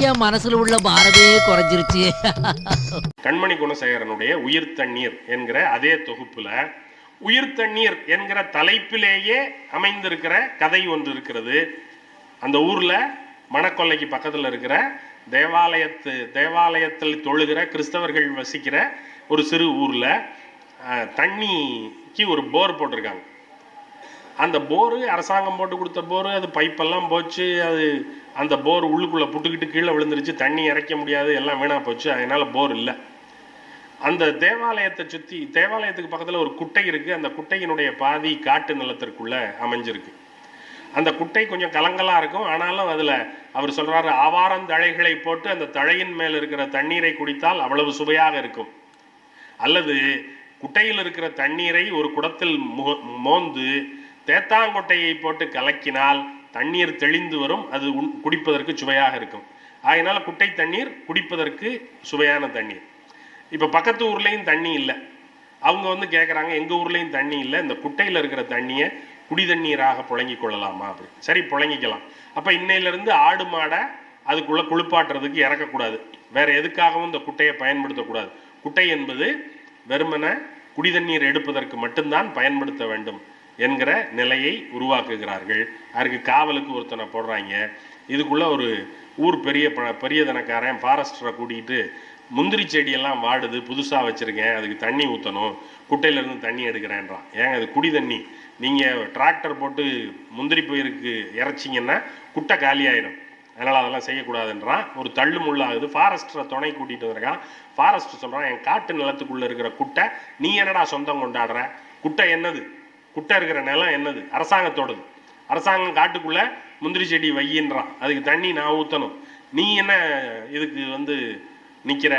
என் மனசுல உள்ள பாரமே குறைஞ்சிருச்சு. கண்மணி குணசேகரனுடைய உயிர் தண்ணீர் என்கிற அதே தொகுப்புல உயிர் தண்ணீர் என்கிற தலைப்பிலேயே அமைந்திருக்கிற கதை ஒன்று இருக்கிறது. அந்த ஊர்ல மணக்கொல்லைக்கு பக்கத்தில் இருக்கிற தேவாலயத்தில் தொழுகிற கிறிஸ்தவர்கள் வசிக்கிற ஒரு சிறு ஊர்ல தண்ணிக்கு ஒரு போர் போட்டிருக்காங்க. அந்த போரு அரசாங்கம் போட்டு கொடுத்த போரு, அது பைப்பெல்லாம் போச்சு, அது அந்த போர் உள்ளுக்குள்ளே புட்டுக்கிட்டு கீழே விழுந்துருச்சு, தண்ணி இறைக்க முடியாது, எல்லாம் வீணாக போச்சு, அதனால் போர் இல்லை. அந்த தேவாலயத்தை சுற்றி, தேவாலயத்துக்கு பக்கத்தில் ஒரு குட்டை இருக்குது. அந்த குட்டையினுடைய பாதி காட்டு நிலத்திற்குள்ளே அமைஞ்சிருக்கு. அந்த குட்டை கொஞ்சம் கலங்கலாக இருக்கும். ஆனாலும் அதில் அவர் சொல்கிறாரு, ஆவாரந்தழைகளை போட்டு அந்த தழையின் மேல் இருக்கிற தண்ணீரை குடித்தால் அவ்வளவு சுவையாக இருக்கும். அல்லது குட்டையில் இருக்கிற தண்ணீரை ஒரு குடத்தில் மோந்து தேத்தாங்கொட்டையை போட்டு கலக்கினால் தண்ணீர் தெளிந்து வரும், அது குடிப்பதற்கு சுவையாக இருக்கும். அதனால குட்டை தண்ணீர் குடிப்பதற்கு சுவையான தண்ணீர். இப்போ பக்கத்து ஊர்லேயும் தண்ணி இல்லை. அவங்க கேட்குறாங்க, எங்கள் ஊர்லேயும் தண்ணி இல்லை, இந்த குட்டையில் இருக்கிற தண்ணியை குடி தண்ணீராக புழங்கி கொள்ளலாமா? அப்படி சரி, புழங்கிக்கலாம். அப்போ இன்னையிலேருந்து ஆடு மாடை அதுக்குள்ளே குளிப்பாட்டுறதுக்கு இறக்கக்கூடாது, வேற எதுக்காகவும் இந்த குட்டையை பயன்படுத்தக்கூடாது. குட்டை என்பது வெறுமனை குடிதண்ணீர் எடுப்பதற்கு மட்டும்தான் பயன்படுத்த வேண்டும் என்கிற நிலையை உருவாக்குகிறார்கள். அதுக்கு காவலுக்கு ஒருத்தனை போடுறாங்க. இதுக்குள்ள ஒரு ஊர் பெரிய தனக்காரன் ஃபாரஸ்டரை கூட்டிகிட்டு, முந்திரி செடியெல்லாம் வாடுது, புதுசாக வச்சுருக்கேன், அதுக்கு தண்ணி ஊற்றணும், குட்டையிலேருந்து தண்ணி எடுக்கிறேன்றான். ஏங்க அது குடி தண்ணி, நீங்கள் டிராக்டர் போட்டு முந்திரி பயிருக்கு இறைச்சிங்கன்னா குட்டை காலியாயிடும், அதனால் அதெல்லாம் செய்யக்கூடாதுன்றான். ஒரு தள்ளு முள்ளாகுது. ஃபாரஸ்டரை துணை கூட்டிகிட்டு வந்திருக்கான். ஃபாரஸ்டர் சொல்கிறான், என் காட்டு நிலத்துக்குள்ளே இருக்கிற குட்டை நீ என்னடா சொந்தம் கொண்டாடுற? குட்டை என்னது? குட்டை இருக்கிற நிலம் என்னது? அரசாங்கத்தோடது. அரசாங்கம் காட்டுக்குள்ளே முந்திரி செடி வையின்றான், அதுக்கு தண்ணி நான் ஊற்றணும், நீ என்ன இதுக்கு நிற்கிற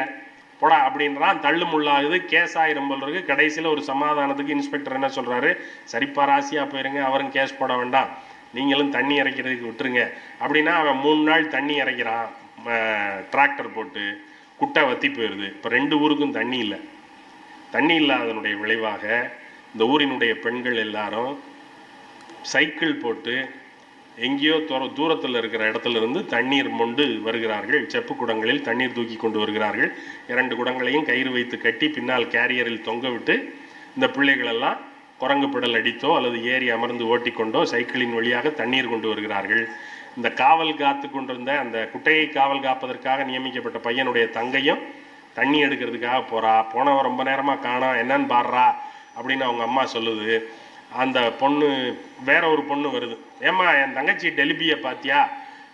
போடா அப்படின்றான். தள்ளு முள்ளாகுது, கேஸ் ஆயிரம் போல் இருக்கு. கடைசியில் ஒரு சமாதானத்துக்கு இன்ஸ்பெக்டர் என்ன சொல்கிறாரு, சரிப்பா ராசியாக போயிருங்க, அவரும் கேஸ் போட வேண்டாம், நீங்களும் தண்ணி இறைக்கிறதுக்கு விட்டுருங்க அப்படின்னா, அவன் 3 நாள் தண்ணி இறைக்கிறான் டிராக்டர் போட்டு. குட்டை வத்தி போயிடுது. இப்போ 2 ஊருக்கும் தண்ணி இல்லை. தண்ணி இல்லாதனுடைய விளைவாக இந்த ஊரினுடைய பெண்கள் எல்லாரும் சைக்கிள் போட்டு எங்கேயோ தூரத்தில் இருக்கிற இடத்துல இருந்து தண்ணீர் மொண்டு வருகிறார்கள். செப்பு குடங்களில் தண்ணீர் தூக்கி கொண்டு வருகிறார்கள். 2 குடங்களையும் கயிறு வைத்து கட்டி பின்னால் கேரியரில் தொங்க விட்டு இந்த பிள்ளைகளெல்லாம் குரங்கு பிடல் அடித்தோ அல்லது ஏறி அமர்ந்து ஓட்டிக்கொண்டோ சைக்கிளின் வழியாக தண்ணீர் கொண்டு வருகிறார்கள். இந்த காவல் காத்து கொண்டிருந்த அந்த குட்டையை காவல் காப்பதற்காக நியமிக்கப்பட்ட பையனுடைய தங்கையும் தண்ணி எடுக்கிறதுக்காக போனவன் ரொம்ப நேரமாக காணோம், என்னன்னு பாடுறா அப்படின்னு அவங்க அம்மா சொல்லுது. அந்த பொண்ணு, வேற ஒரு பொண்ணு வருது, ஏம்மா என் தங்கச்சி டெலிபியை பார்த்தியா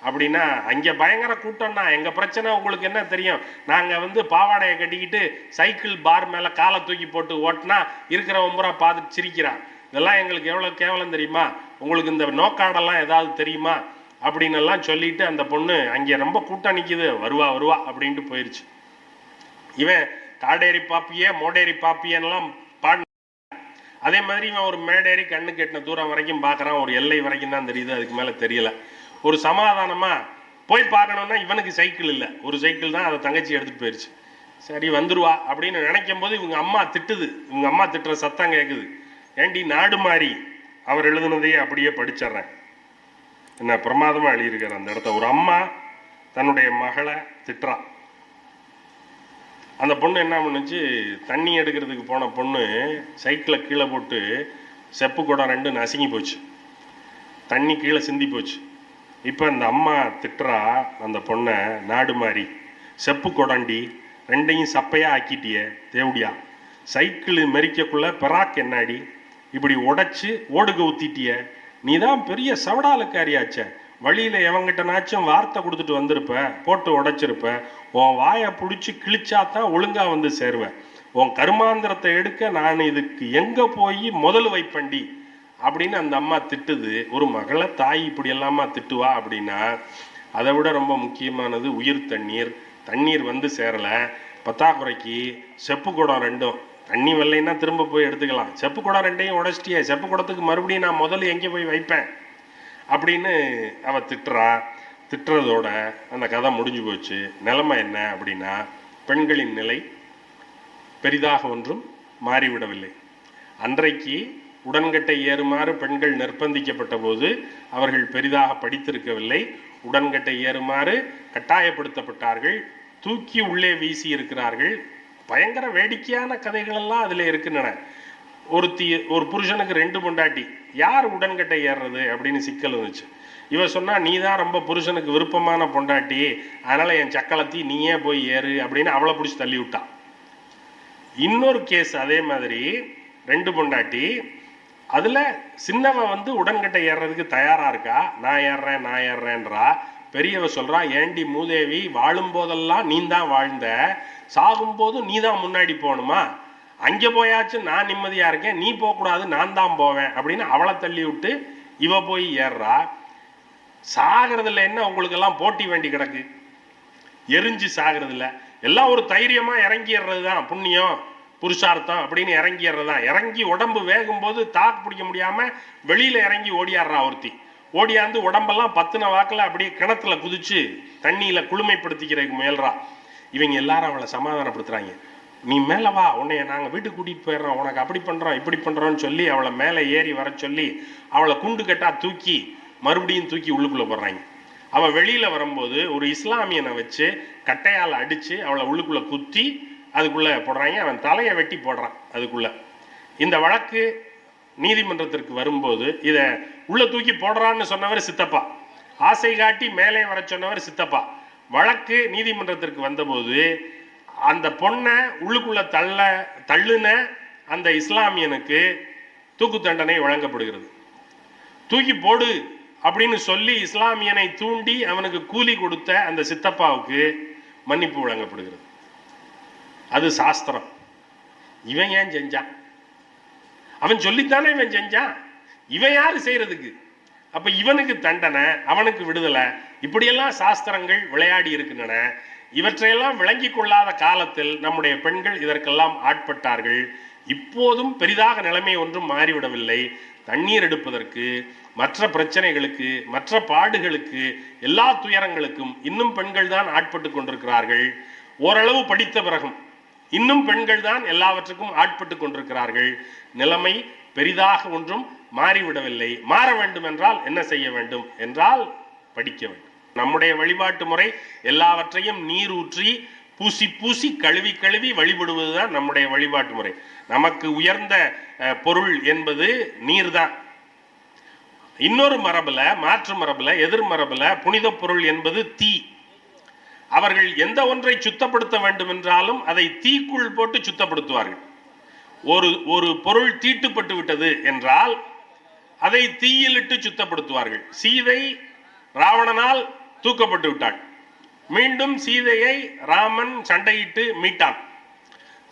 அப்படின்னா, அங்கே பயங்கர கூட்டம்னா, எங்கள் பிரச்சனை உங்களுக்கு என்ன தெரியும், நாங்கள் பாவாடையை கட்டிக்கிட்டு சைக்கிள் பார் மேலே காலை தூக்கி போட்டு ஓட்டினா இருக்கிற ஒம்பரா பார்த்துட்டு சிரிக்கிறான், இதெல்லாம் எங்களுக்கு எவ்வளோ கேவலம் தெரியுமா, உங்களுக்கு இந்த நோக்காடெல்லாம் ஏதாவது தெரியுமா அப்படின்னு எல்லாம் சொல்லிட்டு அந்த பொண்ணு அங்கே ரொம்ப கூட்டம் நிற்கிது, வருவா அப்படின்ட்டு போயிடுச்சு. இவன் காடேரி பாப்பியே மோடேரி பாப்பியெல்லாம் பாடு. அதே மாதிரி இவன் ஒரு மேடேறி கண்ணு கெட்டின தூரம் வரைக்கும் பார்க்குறான், ஒரு எல்லை வரைக்கும் தான் தெரியுது, அதுக்கு மேலே தெரியல. ஒரு சமாதானமாக போய் பார்க்கணுன்னா இவனுக்கு சைக்கிள் இல்லை, ஒரு சைக்கிள் தான், அதை தங்கச்சி எடுத்துகிட்டு போயிடுச்சு. சரி வந்துருவா அப்படின்னு நினைக்கும் போது இவங்க அம்மா திட்டுது. இவங்க அம்மா திட்டுற சத்தம் கேட்குது. ஏண்டி நாடு மாறி, அவர் எழுதுனதையே அப்படியே படிச்சிட்றேன், என்ன பிரமாதமாக எழுதியிருக்கார் அந்த இடத்த. ஒரு அம்மா தன்னுடைய மகளை திட்டுறான். அந்த பொண்ணு என்ன பண்ணுச்சு, தண்ணி எடுக்கிறதுக்கு போன பொண்ணு சைக்கிளை கீழே போட்டு செப்பு குடம் 2 நசுங்கி போச்சு, தண்ணி கீழே சிந்தி போச்சு. இப்போ அந்த அம்மா திட்டுறா அந்த பொண்ணை, நாடு மாறி, செப்பு குடண்டி 2ஐயும் சப்பையாக ஆக்கிட்டியே தேவடியா, சைக்கிள் மெரிக்கக்குள்ள பெராக் என்னாடி இப்படி உடைச்சி ஓடுக ஊற்றிட்டிய, நீ தான் பெரிய சவடாலுக்காரியாச்சே, வழியில் எவங்கிட்டனாச்சும் வார்த்தை கொடுத்துட்டு வந்திருப்ப, போட்டு உடைச்சிருப்ப, உன் வாயை பிடிச்சி கிழிச்சாதான் ஒழுங்காக சேருவேன், உன் கருமாந்திரத்தை எடுக்க நான் இதுக்கு எங்கே போய் முதல் வைப்பண்டி அப்படின்னு அந்த அம்மா திட்டுது. ஒரு மகளை தாய் இப்படி எல்லாமா திட்டுவா அப்படின்னா, அதை விட ரொம்ப முக்கியமானது உயிர் தண்ணீர். தண்ணீர் சேரலை, பத்தாக்குறைக்கு செப்பு குடம் 2ம் தண்ணி வரலைன்னா திரும்ப போய் எடுத்துக்கலாம், செப்பு குடம் 2ஐயும் உடைச்சிட்டியே, செப்பு குடத்துக்கு மறுபடியும் நான் முதல்ல எங்கே போய் வைப்பேன் அப்படின்னு அவ திட்டுறதோட அந்த கதை முடிஞ்சு போச்சு. நிலைமை என்ன அப்படின்னா, பெண்களின் நிலை பெரிதாக ஒன்றும் மாறிவிடவில்லை. அன்றைக்கு உடன்கட்டை ஏறுமாறு பெண்கள் நிர்பந்திக்கப்பட்ட போது அவர்கள் பெரிதாக படித்திருக்கவில்லை. உடன்கட்டை ஏறுமாறு கட்டாயப்படுத்தப்பட்டார்கள், தூக்கி உள்ளே வீசி இருக்கிறார்கள். பயங்கர வேடிக்கையான கதைகள் எல்லாம் அதுல இருக்கின்றன. ஒரு புருஷனுக்கு 2 பொண்டாட்டி, யார் உடன்கட்டை ஏறுறது அப்படின்னு சிக்கல் இருந்துச்சு. இவ சொன்னா, நீ தான் ரொம்ப புருஷனுக்கு விருப்பமான பொண்டாட்டி, அதனால என் சக்களத்தி நீயே போய் ஏறு அப்படின்னு அவளை பிடிச்சி தள்ளி விட்டான். இன்னொரு கேஸ் அதே மாதிரி 2 பொண்டாட்டி, அதுல சின்னவ உடன்கட்டை ஏறுறதுக்கு தயாரா இருக்கா, நான் ஏறுறேன்றா. பெரியவ சொல்றா, ஏண்டி மூதேவி, வாழும் போதெல்லாம் நீ தான் வாழ்ந்த, சாகும் போது நீ தான் முன்னாடி போகணுமா, அங்க போயாச்சு நான் நிம்மதியா இருக்கேன், நீ போகக்கூடாது, நான் தான் போவேன் அப்படின்னு அவளை தள்ளி விட்டு இவ போய் ஏறுறா. சாகிறதுல என்ன உங்களுக்கு எல்லாம் போட்டி வேண்டி கிடக்கு, எரிஞ்சு சாகிறதுல எல்லாம் ஒரு தைரியமா இறங்கிடுறதுதான் புண்ணியம் புருஷார்த்தம் அப்படின்னு இறங்கிடுறதுதான். இறங்கி உடம்பு வேகும் போது தாக்கு பிடிக்க முடியாம வெளியில இறங்கி ஓடியாடுறா ஒருத்தி. ஓடியாந்து உடம்பெல்லாம் பத்தின வாக்கில் அப்படியே கிணத்துல குதிச்சு தண்ணியில குளுமைப்படுத்திக்கிறதுக்கு முயல்றா. இவங்க எல்லாரும் அவளை சமாதானப்படுத்துறாங்க, நீ மேல வா, உன்னைய நாங்க வீட்டுக்கு கூட்டிட்டு போயிடுறோம், உனக்கு அப்படி பண்றோம் இப்படி பண்றோம்னு சொல்லி அவளை மேலே ஏறி வர சொல்லி அவளை குண்டு கட்டா தூக்கி மறுபடியும் தூக்கி உள்ளுக்குள்ள போடுறாங்க. அவள் வெளியில வரும்போது ஒரு இஸ்லாமியனை வச்சு கட்டையால் அடிச்சு அவளை உள்ளுக்குள்ள குத்தி அதுக்குள்ள போடுறாங்க. அவன் தலையை வெட்டி போடுறான் அதுக்குள்ள. இந்த வழக்கு நீதிமன்றத்திற்கு வரும்போது இதை உள்ள தூக்கி போடுறான்னு சொன்னவர் சித்தப்பா, ஆசை காட்டி மேலே வர சொன்னவர் சித்தப்பா. வழக்கு நீதிமன்றத்திற்கு வந்தபோது அந்த பொண்ணை உள்ளுக்குள்ள தள்ளுன அந்த இஸ்லாமியனுக்கு தூக்கு தண்டனை வழங்கப்படுகிறது. தூக்கி போடு அப்படின்னு சொல்லி இஸ்லாமியனை தூண்டி அவனுக்கு கூலி கொடுத்த அந்த சித்தப்பாவுக்கு மன்னிப்பு வழங்கப்படுகிறது. அது சாஸ்திரம். இவன் ஏன் செஞ்சான், அவன் சொல்லித்தானே இவன் செஞ்சான், இவன் யாரு செய்யறதுக்கு? அப்ப இவனுக்கு தண்டனை, அவனுக்கு விடுதலை, இப்படியெல்லாம் சாஸ்திரங்கள் விளையாடி இருக்கின்றன. இவற்றையெல்லாம் விளங்கி கொள்ளாத காலத்தில் நம்முடைய பெண்கள் இதற்கெல்லாம் ஆட்பட்டார்கள். இப்போதும் பெரிதாக நிலைமை ஒன்றும் மாறிவிடவில்லை. தண்ணீர் எடுப்பதற்கு, மற்ற பிரச்சனைகளுக்கு, மற்ற பாடுகளுக்கு, எல்லா துயரங்களுக்கும் இன்னும் பெண்கள் தான் ஆட்பட்டு கொண்டிருக்கிறார்கள். ஓரளவு படித்த பிறகும் இன்னும் பெண்கள் தான் எல்லாவற்றுக்கும் ஆட்பட்டு கொண்டிருக்கிறார்கள். நிலைமை பெரிதாக ஒன்றும் மாறிவிடவில்லை. மாற வேண்டும் என்றால் என்ன செய்ய வேண்டும் என்றால் படிக்க வேண்டும். நம்முடைய வழிபாட்டு முறை எல்லாவற்றையும் நீர் ஊற்றி பூசி பூசி கழுவி கழுவி வழிபடுவதுதான் நம்முடைய வழிபாட்டு முறை. நமக்கு உயர்ந்த பொருள் என்பது நீர் தான். இன்னொரு மரபுல, மாற்று மரபுல, எதிர் மரபுல புனித பொருள் என்பது தீ. அவர்கள் எந்த ஒன்றை சுத்தப்படுத்த வேண்டும் என்றாலும் அதை தீக்குள் போட்டு சுத்தப்படுத்துவார்கள். ஒரு பொருள் தீட்டுப்பட்டு விட்டது என்றால் அதை தீயிலிட்டு சுத்தப்படுத்துவார்கள். சீதை ராவணனால் தூக்கப்பட்டு விட்டாள். மீண்டும் சீதையை ராமன் சண்டையிட்டு மீட்டான்.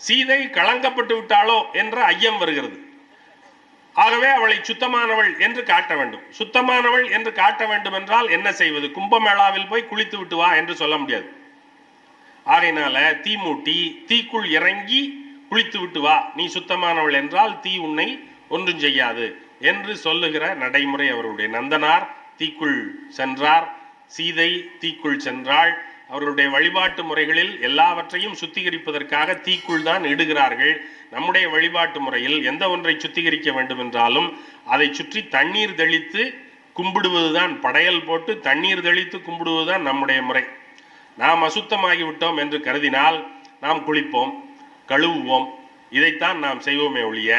சீதை களங்கப்பட்டு விட்டாளோ என்ற ஐயம் வருகிறது. ஆகவே அவளை சுத்தமானவள் என்று காட்ட வேண்டும். சுத்தமானவள் என்று காட்ட வேண்டும் என்றால் என்ன செய்வது? கும்பமேளாவில் போய் குளித்து விட்டு வா என்று சொல்ல முடியாது. ஆகையினால தீ மூட்டி தீக்குள் இறங்கி குளித்து விட்டு வா, நீ சுத்தமானவள் என்றால் தீ உன்னை ஒன்றும் செய்யாது என்று சொல்லுகிற நடைமுறை அவர்களுடைய. நந்தனார் தீக்குள் சென்றார், சீதை தீக்குள் சென்றாள். அவர்களுடைய வழிபாட்டு முறைகளில் எல்லாவற்றையும் சுத்திகரிப்பதற்காக தீக்குள் தான் இடுகிறார்கள். நம்முடைய வழிபாட்டு முறையில் எந்த ஒன்றை சுத்திகரிக்க வேண்டும் என்றாலும் அதை சுற்றி தண்ணீர் தெளித்து கும்பிடுவதுதான், படையல் போட்டு தண்ணீர் தெளித்து கும்பிடுவதுதான் நம்முடைய முறை. நாம் அசுத்தமாகி விட்டோம் என்று கருதினால் நாம் குளிப்போம், கழுவுவோம், இதைத்தான் நாம் செய்வோமே ஒழிய,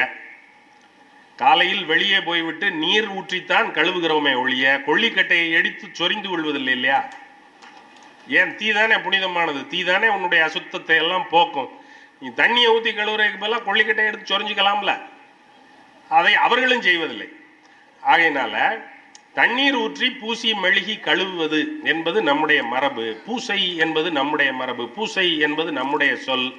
காலையில் வெளியே போய்விட்டு நீர் ஊற்றித்தான் கழுவுகிறோமே ஒழிய கொள்ளிக்கட்டையை எடுத்து சொரிந்து கொள்வதில்லை இல்லையா? ஏன்? தீ தானே புனிதமானது, தீ தானே உன்னுடைய அசுத்தத்தை எல்லாம் போக்கும். நீ தண்ணியை ஊற்றி கழுவுறதுக்கு பதிலாக கொள்ளிக்கட்டையை எடுத்து சொரிஞ்சுக்கலாம்ல. அதை அவர்களும் செய்வதில்லை. ஆகையினால தண்ணீர் ஊற்றி பூசி மெழுகி கழுவுவது என்பது நம்முடைய மரபு. பூசை என்பது நம்முடைய மரபு. பூசை என்பது நம்முடைய சொல்.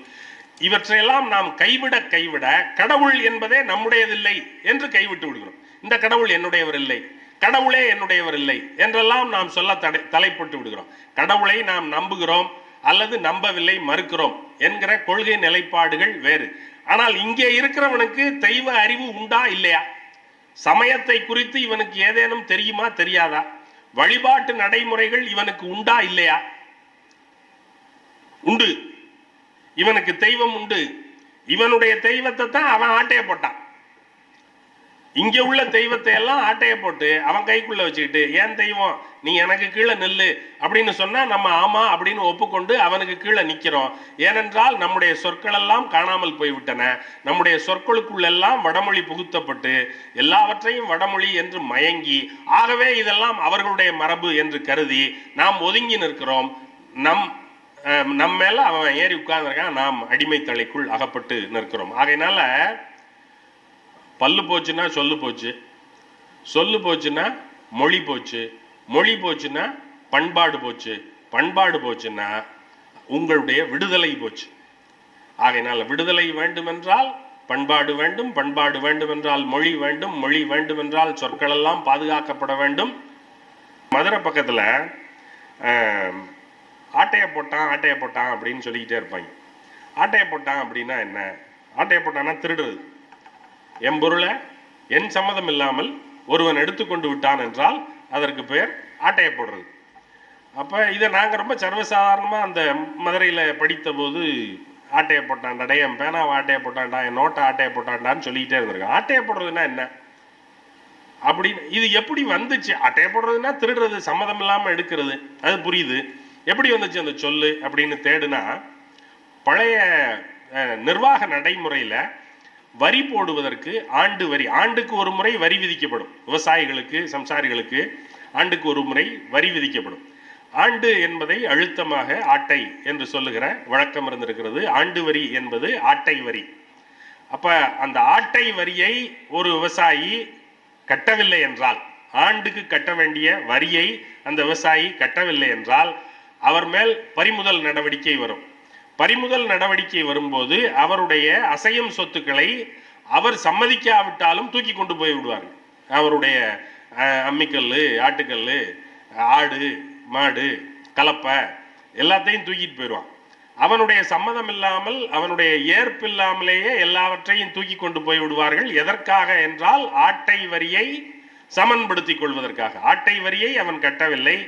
இவற்றையெல்லாம் நாம் கைவிட கடவுள் என்பதே நம்முடையதில்லை என்று கைவிட்டு விடுகிறோம். இந்த கடவுள் என்னுடையவர் இல்லை, கடவுளே என்னுடையவர் இல்லை என்றெல்லாம் நாம் சொல்ல தலைப்பட்டு விடுகிறோம். கடவுளை நாம் நம்புகிறோம் அல்லது நம்பவில்லை, மறுக்கிறோம் என்கிற கொள்கை நிலைப்பாடுகள் வேறு. ஆனால் இங்கே இருக்கிறவனுக்கு தெய்வ அறிவு உண்டா இல்லையா? சமயத்தை குறித்து இவனுக்கு ஏதேனும் தெரியுமா தெரியாதா? வழிபாட்டு நடைமுறைகள் இவனுக்கு உண்டா இல்லையா? உண்டு. இவனுக்கு தெய்வம் உண்டு. இவனுடைய தெய்வத்தை தான் அவன் ஆட்டைய போட்டான். இங்க உள்ள தெய்வத்தை எல்லாம் ஆட்டைய போட்டு அவன் கைக்குள்ள வச்சுக்கிட்டு, ஏன் தெய்வம் நீ எனக்கு கீழே நில்லு அப்படின்னு சொன்னா நம்ம ஆமா அப்படின்னு ஒப்புக்கொண்டு அவனுக்கு கீழே நிக்கிறோம். ஏனென்றால் நம்முடைய சொற்கள் எல்லாம் காணாமல் போய்விட்டன. நம்முடைய சொற்களுக்குள்ளெல்லாம் வடமொழி புகுத்தப்பட்டு எல்லாவற்றையும் வடமொழி என்று மயங்கி, ஆகவே இதெல்லாம் அவர்களுடைய மரபு என்று கருதி நாம் ஒதுங்கி நிற்கிறோம். நம் மேல அவன் ஏறி உட்கார்ந்துருக்கான், நாம் அடிமை தலைக்குள் அகப்பட்டு நிற்கிறோம். ஆகையினால பல்லு போச்சுன்னா சொல்லு போச்சு, சொல்லு போச்சுன்னா மொழி போச்சு, மொழி போச்சுன்னா பண்பாடு போச்சு, பண்பாடு போச்சுன்னா உங்களுடைய விடுதலை போச்சு. ஆகையினால விடுதலை வேண்டுமென்றால் பண்பாடு வேண்டும், பண்பாடு வேண்டுமென்றால் மொழி வேண்டும், மொழி வேண்டுமென்றால் சொற்கள் எல்லாம் பாதுகாக்கப்பட வேண்டும். மதுரை பக்கத்துல ஆட்டையை போட்டான் அப்படின்னு சொல்லிக்கிட்டே இருப்பாங்க. ஆட்டையை போட்டான் அப்படின்னா என்ன? ஆட்டையை போட்டான்னா திருடுறது. என் பொருளை என் சம்மதம் இல்லாமல் ஒருவன் எடுத்துக்கொண்டு விட்டான் என்றால் அதற்கு பெயர் ஆட்டையை போடுறது. அப்போ இதை நாங்கள் ரொம்ப சர்வசாதாரணமாக அந்த மதுரையில் படித்த போது ஆட்டையை போட்டான்டா, என் பேனாவை ஆட்டையை போட்டான்டா, என் நோட்டை ஆட்டையை போட்டான்டான்னு சொல்லிக்கிட்டே இருந்திருக்கேன். ஆட்டையை போடுறதுன்னா என்ன அப்படின்னு இது எப்படி வந்துச்சு? ஆட்டையை போடுறதுன்னா திருடுறது, சம்மதம் இல்லாமல் எடுக்கிறது, அது புரியுது. எப்படி வந்துச்சு அந்த சொல்லு அப்படின்னு தேடுனா, பழைய நிர்வாக நடைமுறையில் வரி போடுவதற்கு ஆண்டு வரி, ஆண்டுக்கு ஒரு முறை வரி விதிக்கப்படும். விவசாயிகளுக்கு, சம்சாரிகளுக்கு ஆண்டுக்கு ஒரு முறை வரி விதிக்கப்படும். ஆண்டு என்பதை அழுத்தமாக ஆட்டை என்று சொல்லுகிற வழக்கம் இருந்திருக்கிறது. ஆண்டு வரி என்பது ஆட்டை வரி. அப்ப அந்த ஆட்டை வரியை ஒரு விவசாயி கட்டவில்லை என்றால், ஆண்டுக்கு கட்ட வேண்டிய வரியை அந்த விவசாயி கட்டவில்லை என்றால் அவர் மேல் பறிமுதல் நடவடிக்கை வரும். பறிமுதல் நடவடிக்கை வரும்போது அவருடைய அசையும் சொத்துக்களை அவர் சம்மதிக்காவிட்டாலும் தூக்கி கொண்டு போய் விடுவார்கள். அவருடைய அம்மிக்கல், ஆட்டுக்கல், ஆடு, மாடு, கலப்பை எல்லாத்தையும் தூக்கிட்டு போயிடுவான். அவனுடைய சம்மதம் இல்லாமல், அவனுடைய ஏற்பு இல்லாமலேயே எல்லாவற்றையும் தூக்கி கொண்டு போய் விடுவார்கள். எதற்காக என்றால் ஆட்டை வரியை சமன்படுத்திக் கொள்வதற்காக. ஆட்டை வரியை அவன் கட்டவில்லை,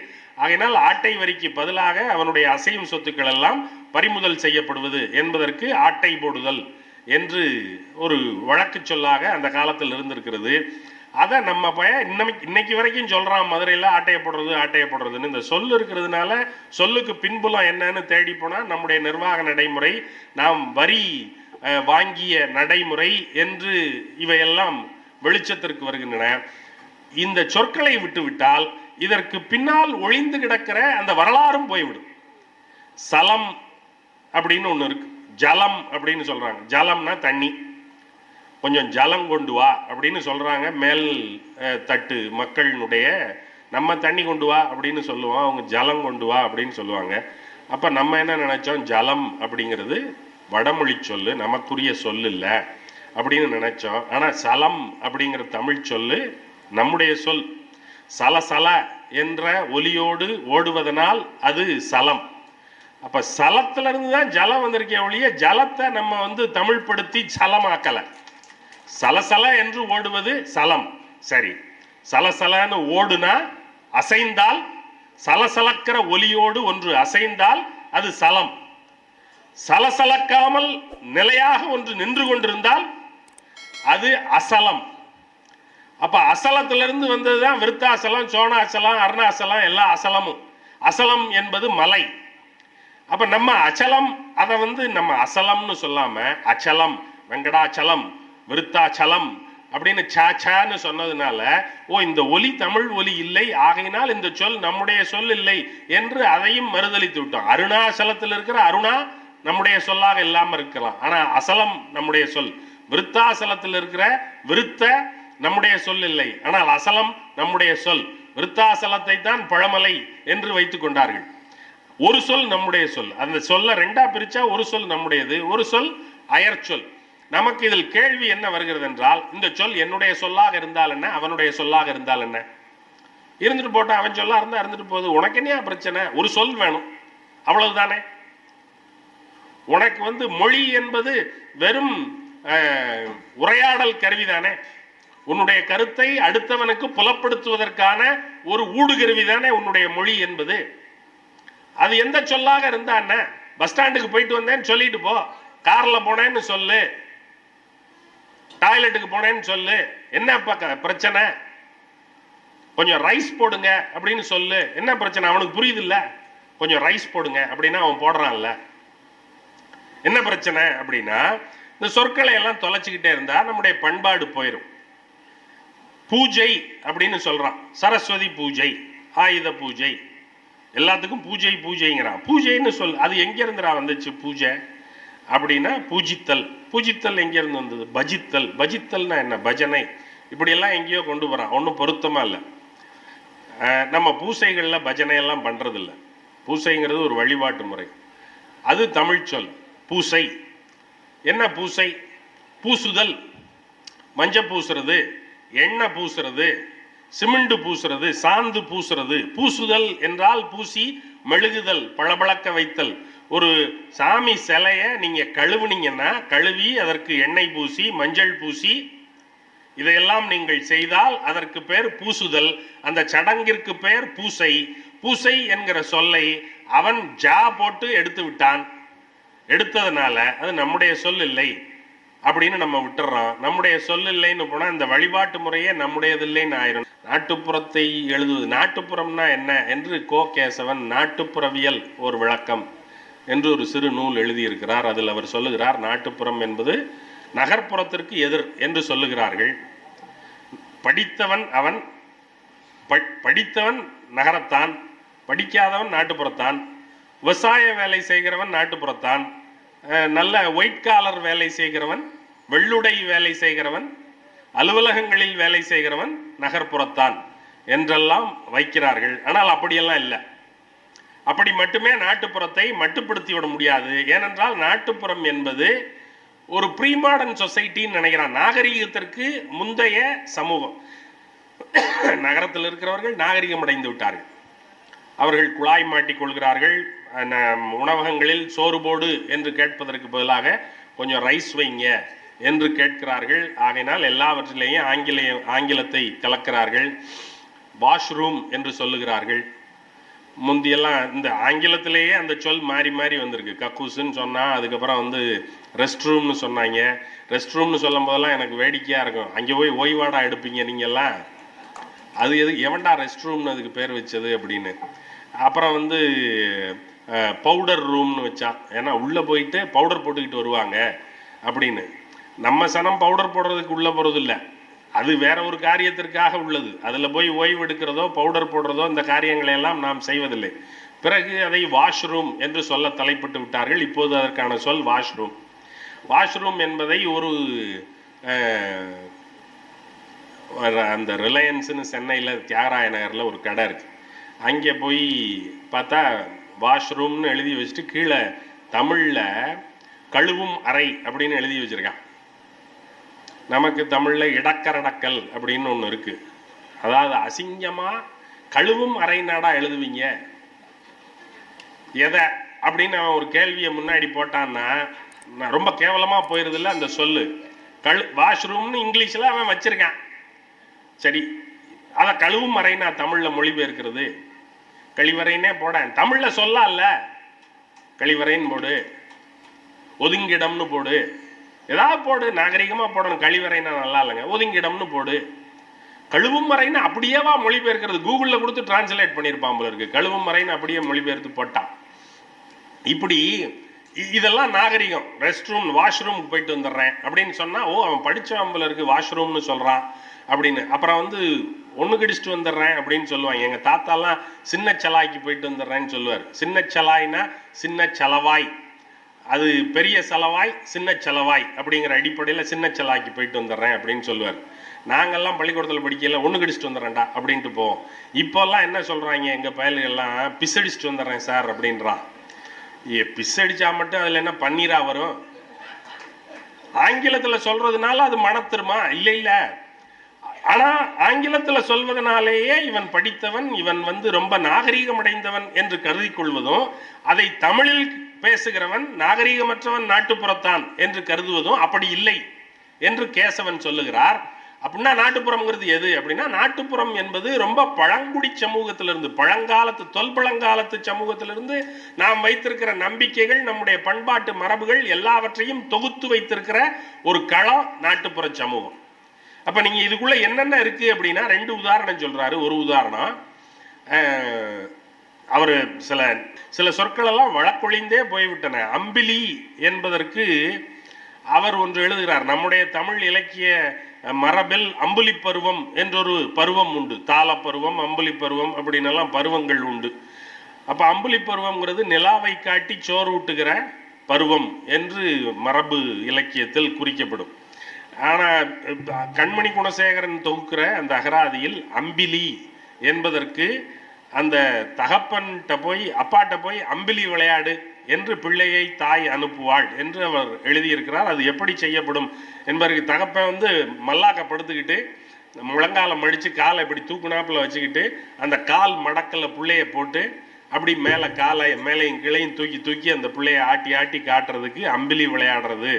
ஆகையினால் ஆட்டை வரிக்கு பதிலாக அவனுடைய அசையும் சொத்துக்கள் எல்லாம் பறிமுதல் செய்யப்படுவது என்பதற்கு ஆட்டை போடுதல் என்று ஒரு வழக்கு சொல்லாக அந்த காலத்தில் இருந்திருக்கிறது. அதை நம்ம இன்னைக்கு வரைக்கும் சொல்றான், மதுரையில் ஆட்டையை போடுறதுன்னு. இந்த சொல்லு இருக்கிறதுனால சொல்லுக்கு பின்புலம் என்னன்னு தேடி போனா நம்முடைய நிர்வாக நடைமுறை, நாம் வரி வாங்கிய நடைமுறை என்று இவையெல்லாம் வெளிச்சத்திற்கு வருகின்றன. இந்த சொற்களை விட்டுவிட்டால் இதற்கு பின்னால் ஒளிந்து கிடக்கிற அந்த வரலாறும் போய்விடும். சலம் அப்படின்னு ஒன்று இருக்கு, ஜலம் அப்படின்னு சொல்றாங்க. ஜலம்னா தண்ணி, கொஞ்சம் ஜலம் கொண்டு வா அப்படின்னு சொல்றாங்க மேல் தட்டு மக்களினுடைய. நம்ம தண்ணி கொண்டு வா அப்படின்னு சொல்லுவோம், அவங்க ஜலம் கொண்டு வா அப்படின்னு சொல்லுவாங்க. அப்ப நம்ம என்ன நினைச்சோம், ஜலம் அப்படிங்கிறது வடமொழி சொல்லு, நமக்குரிய சொல்லு இல்லை அப்படின்னு நினைச்சோம். ஆனா சலம் அப்படிங்கிற தமிழ் சொல்லு நம்முடைய சொல். சலசல என்ற ஒலியோடு ஓடுவதனால் அது சலம். அப்ப சலத்துல இருந்து தான் ஜலம் வந்திருக்கே ஒழிய ஜலத்தை நம்ம தமிழ் படுத்தி சலமாக்கல. சலசல என்று ஓடுவது சலம். சரி, சலசலன்னு ஓடுனா அசைந்தால், சலசலக்கிற ஒலியோடு ஒன்று அசைந்தால் அது சலம். சலசலக்காமல் நிலையாக ஒன்று நின்று கொண்டிருந்தால் அது அசலம். அப்ப அசலத்திலிருந்து வந்ததுதான் விருத்தாசலம், சோனாசலம், அருணாசலம், எல்லா அசலமும். அசலம் என்பது மலை. அப்ப நம்ம அச்சலம், அதை நம்ம அசலம்னு சொல்லாம அச்சலம், வெங்கடாச்சலம், விருத்தாச்சலம் அப்படின்னு சான்னு சொன்னதுனால, இந்த ஒலி தமிழ் ஒலி இல்லை, ஆகையினால் இந்த சொல் நம்முடைய சொல் இல்லை என்று அதையும் மறுதளித்து விட்டோம். அருணாசலத்தில் இருக்கிற அருணா நம்முடைய சொல்லாக இல்லாம இருக்கலாம், ஆனா அசலம் நம்முடைய சொல். விருத்தாசலத்தில் இருக்கிற விருத்த நம்முடைய சொல் இல்லை, ஆனால் அசலம் நம்முடைய சொல். விருத்தாசலத்தை தான் பழமலை என்று வைத்துக் கொண்டார்கள். ஒரு சொல் நம்முடைய சொல். அந்த சொல்ல ரெண்டா பிரிச்சா ஒரு சொல் நம்முடையது, ஒரு சொல் அயர் சொல். நமக்கு இதில் கேள்வி என்ன வருகிறது என்றால், இந்த சொல் என்னுடைய சொல்லாக இருந்தால் என்ன, அவனுடைய சொல்லாக இருந்தால் என்ன? இருந்துட்டு போட்டா, அவன் சொல்லா இருந்தா இருந்துட்டு போகுது, உனக்கு என்ன பிரச்சனை? ஒரு சொல் வேணும், அவ்வளவுதானே. உனக்கு மொழி என்பது வெறும் உரையாடல் கருவிதானே. உன்னுடைய கருத்தை அடுத்தவனுக்கு புலப்படுத்துவதற்கான ஒரு ஊடுகருவி தானே உன்னுடைய மொழி என்பது. அது எந்த சொல்லாக இருந்தா என்ன? பஸ் ஸ்டாண்டுக்கு போயிட்டு வந்தேன்னு சொல்லிட்டு போ, கார்ல போனேன்னு சொல்லு, டாய்லெட்டுக்கு போனேன்னு சொல்லு, என்ன பிரச்சனை, கொஞ்சம் ரைஸ் போடுங்க அப்படின்னு சொல்லு, என்ன பிரச்சனை, அவனுக்கு புரியுது இல்ல, கொஞ்சம் ரைஸ் போடுங்க அப்படின்னா அவன் போடுறான்ல, என்ன பிரச்சனை அப்படின்னா இந்த சொற்களை எல்லாம் தொலைச்சிக்கிட்டே இருந்தா நம்முடைய பண்பாடு போயிடும். பூஜை அப்படின்னு சொல்றான், சரஸ்வதி பூஜை, ஆயுத பூஜை, எல்லாத்துக்கும் பூஜை பூஜைங்கிறான். பூஜைன்னு சொல், அது எங்க இருந்துடா வந்துச்சு பூஜை அப்படின்னா பூஜித்தல். பூஜித்தல் எங்க இருந்து வந்தது? பஜித்தல். பஜித்தல்னா என்ன? பஜனை. இப்படி எல்லாம் எங்கேயோ கொண்டு வரான், ஒன்றும் பொருத்தமா இல்லை. நம்ம பூசைகளில் பஜனை எல்லாம் பண்றது இல்லை. பூசைங்கிறது ஒரு வழிபாட்டு முறை, அது தமிழ் சொல். பூசை என்ன? பூசை பூசுதல், மஞ்சள் பூசுறது, எண்ணெய் பூசுறது, சிமெண்ட் பூசுறது, சாந்து பூசுறது. பூசுதல் என்றால் பூசி மெழுகுதல், பளபளக்க வைத்தல். ஒரு சாமி சிலைய நீங்க கழுவுனீங்கன்னா, கழுவி அதற்கு எண்ணெய் பூசி மஞ்சள் பூசி இதையெல்லாம் நீங்கள் செய்தால் அதற்கு பேர் பூசுதல். அந்த சடங்கிற்கு பெயர் பூசை. பூசை என்கிற சொல்லை அவன் ஜா போட்டு எடுத்து விட்டான். எடுத்ததுனால அது நம்முடைய சொல் இல்லை அப்படின்னு நம்ம விட்டுறோம். நம்முடைய சொல் இல்லைன்னு போனா இந்த வழிபாட்டு முறையே நம்முடையது இல்லைன்னு ஆயிரும். நாட்டுப்புறத்தை எழுதுவது, நாட்டுப்புறம்னா என்ன என்று கோ கேசவன் நாட்டுப்புறவியல் ஒரு விளக்கம் என்று ஒரு சிறு நூல் எழுதியிருக்கிறார். அதில் அவர் சொல்லுகிறார், நாட்டுப்புறம் என்பது நகர்ப்புறத்திற்கு எதிர் என்று சொல்லுகிறார்கள். படித்தவன் அவன், படித்தவன் நகரத்தான், படிக்காதவன் நாட்டுப்புறத்தான், விவசாய வேலை செய்கிறவன் நாட்டுப்புறத்தான், நல்ல ஒயிட் காலர் வேலை செய்கிறவன், வெள்ளுடை வேலை செய்கிறவன், அலுவலகங்களில் வேலை செய்கிறவன் நகர்ப்புறத்தான் என்றெல்லாம் வைக்கிறார்கள். ஆனால் அப்படியெல்லாம் இல்லை. அப்படி மட்டுமே நாட்டுப்புறத்தை மட்டுப்படுத்தி விட முடியாது. ஏனென்றால் நாட்டுப்புறம் என்பது ஒரு ப்ரீ மாடர்ன் சொசைட்டின்னு நினைக்கிறான், நாகரிகத்திற்கு முந்தைய சமூகம். நகரத்தில் இருக்கிறவர்கள் நாகரிகம் அடைந்து விட்டார்கள். அவர்கள் குழாய் மாட்டிக் கொள்கிறார்கள். உணவகங்களில் சோறு போடு என்று கேட்பதற்கு பதிலாக கொஞ்சம் ரைஸ் வைங்க என்று கேட்கிறார்கள். ஆகையினால் எல்லாவற்றிலேயும் ஆங்கிலத்தை கலக்கிறார்கள். வாஷ்ரூம் என்று சொல்லுகிறார்கள். முந்தியெல்லாம் இந்த ஆங்கிலத்திலேயே அந்த சொல் மாறி மாறி வந்திருக்கு. கக்கூசுன்னு சொன்னால், அதுக்கப்புறம் வந்து ரெஸ்ட் ரூம்னு சொன்னாங்க. ரெஸ்ட் ரூம்னு சொல்லும் போதெல்லாம் எனக்கு வேடிக்கையாக இருக்கும். அங்கே போய் ஓய்வாடா எடுப்பீங்க நீங்கள்லாம், அது எவன்டா ரெஸ்ட் ரூம்னு அதுக்கு பேர் வச்சது அப்படின்னு. அப்புறம் வந்து பவுடர் ரூம்னு வச்சான், ஏன்னா உள்ளே போயிட்டு பவுடர் போட்டுக்கிட்டு வருவாங்க அப்படின்னு. நம்ம சனம் பவுடர் போடுறதுக்கு உள்ளே போகிறது இல்லை, அது வேற ஒரு காரியத்திற்காக உள்ளது. அதில் போய் ஓய்வு எடுக்கிறதோ பவுடர் போடுறதோ இந்த காரியங்களை எல்லாம் நாம் செய்வதில்லை. பிறகு அதை வாஷ்ரூம் என்று சொல்ல தலைப்பட்டு விட்டார்கள். இப்போது அதற்கான சொல் வாஷ்ரூம். வாஷ்ரூம் என்பதை ஒரு அந்த ரிலையன்ஸ்னு சென்னையில் தியாகராய நகரில் ஒரு கடை இருக்கு, அங்கே போய் பார்த்தா வாஷ்ரூம்னு எழுதி வச்சுட்டு கீழே தமிழில் கழுவும் அறை அப்படின்னு எழுதி வச்சிருக்கான். நமக்கு தமிழில் இடக்கரடக்கல் அப்படின்னு ஒன்று இருக்கு. அதாவது அசிங்கமாக கழுவும் அறை நாடா எழுதுவீங்க எதை அப்படின்னு அவன் ஒரு கேள்வியை முன்னாடி போட்டான்னா ரொம்ப கேவலமாக போயிருதில்ல அந்த சொல்லு. வாஷ்ரூம்னு இங்கிலீஷில் அவன் வச்சிருக்கான். சரி, அதை கழுவும் அறைனா தமிழில் மொழிபெயர்க்கிறது கழிவறைன்னே போட, தமிழில் சொல்லல, கழிவறைன்னு போடு, ஒதுங்கிடம்னு போடு, ஏதாவது போடு, நாகரிகமாக போடணும். கழிவறைனா நல்லா இல்லைங்க, ஒதுங்கிடம்னு போடு. கழுவும் அறைன்னு அப்படியேவா மொழிபெயர்க்கிறது? கூகுளில் கொடுத்து டிரான்ஸ்லேட் பண்ணியிருப்பான் போல இருக்கு. கழுவும் அறைன்னு அப்படியே மொழிபெயர்த்து போட்டான். இப்படி இதெல்லாம் நாகரிகம். ரெஸ்ட் ரூம், வாஷ்ரூமுக்கு போயிட்டு வந்துடுறேன் அப்படின்னு சொன்னால், ஓ அவன் படித்தவன் போல இருக்கு வாஷ்ரூம்னு சொல்கிறான் அப்படின்னு. அப்புறம் வந்து ஒன்று கடிச்சிட்டு வந்துடுறேன் அப்படின்னு சொல்லுவாங்க. எங்கள் தாத்தாலாம் சின்ன சலாய்க்கு போயிட்டு வந்துடுறேன்னு சொல்லுவார். சின்ன சலாய்னா சின்ன செலவாய், அது பெரிய செலவாய் சின்ன செலவாய் அப்படிங்கிற அடிப்படையில் சின்ன செலாய்க்கு போயிட்டு வந்துடுறேன் அப்படின்னு சொல்லுவார். நாங்கள்லாம் பள்ளிக்கூடத்தில் படிக்கல ஒன்று கடிச்சிட்டு வந்துடுறேன்டா அப்படின்ட்டு போவோம். இப்போல்லாம் என்ன சொல்கிறாங்க, எங்கள் பயல்கள்லாம் பிசடிச்சிட்டு வந்துடுறேன் சார் அப்படின்றான். பிசடிச்சா மட்டும் அதில் என்ன பன்னீரா வரும்? ஆங்கிலத்தில் சொல்றதுனால அது மனத்திருமா? இல்லை இல்லை. ஆனால் ஆங்கிலத்தில் சொல்வதனாலேயே இவன் படித்தவன், இவன் வந்து ரொம்ப நாகரீகம் அடைந்தவன் என்று கருதி கொள்வதும், அதை தமிழில் பேசுகிறவன் நாகரீகமற்றவன் நாட்டுப்புறத்தான் என்று கருதுவதும் அப்படி இல்லை என்று கேசவன் சொல்லுகிறார். அப்படின்னா நாட்டுப்புறம்ங்கிறது எது அப்படின்னா, நாட்டுப்புறம் என்பது ரொம்ப பழங்குடி சமூகத்திலிருந்து, பழங்காலத்து தொல்பழங்காலத்து சமூகத்திலிருந்து நாம் வைத்திருக்கிற நம்பிக்கைகள், நம்முடைய பண்பாட்டு மரபுகள் எல்லாவற்றையும் தொகுத்து வைத்திருக்கிற ஒரு களம் நாட்டுப்புற சமூகம். அப்ப நீங்க இதுக்குள்ள என்னென்ன இருக்கு அப்படின்னா, 2 உதாரணம் சொல்றாரு. ஒரு உதாரணம், அவரு சில சொற்கள் எல்லாம் வழக்கொழிந்தே போய்விட்டன. அம்பிலி என்பதற்கு அவர் ஒன்று எழுதுகிறார். நம்முடைய தமிழ் இலக்கிய மரபில் அம்புலி பருவம் என்றொரு பருவம் உண்டு. தாள பருவம், அம்புலி பருவம் அப்படின்னு எல்லாம் பருவங்கள் உண்டு. அப்ப அம்புலி பருவம்ங்கிறது நிலாவை காட்டி சோறு ஊட்டுகிற பருவம் என்று மரபு இலக்கியத்தில் குறிக்கப்படும். ஆனா கண்மணி குணசேகரன் தொகுக்கிற அந்த அகராதியில் அம்பிலி என்பதற்கு அந்த தகப்பன்கிட்ட போய் அப்பாட்ட போய் அம்பிலி விளையாடு என்று பிள்ளையை தாய் அனுப்புவாள் என்று அவர் எழுதியிருக்கிறார். அது எப்படி செய்யப்படும் என்பதற்கு தகப்பன் மல்லாக்கப்படுத்துக்கிட்டு முழங்காலம் மடித்து காலை இப்படி தூக்குனாப்பில் வச்சுக்கிட்டு அந்த கால் மடக்கில் பிள்ளைய போட்டு அப்படி மேலே காலை மேலையும் கிளையும் தூக்கி தூக்கி அந்த பிள்ளைய ஆட்டி ஆட்டி காட்டுறதுக்கு அம்பிலி விளையாடுறது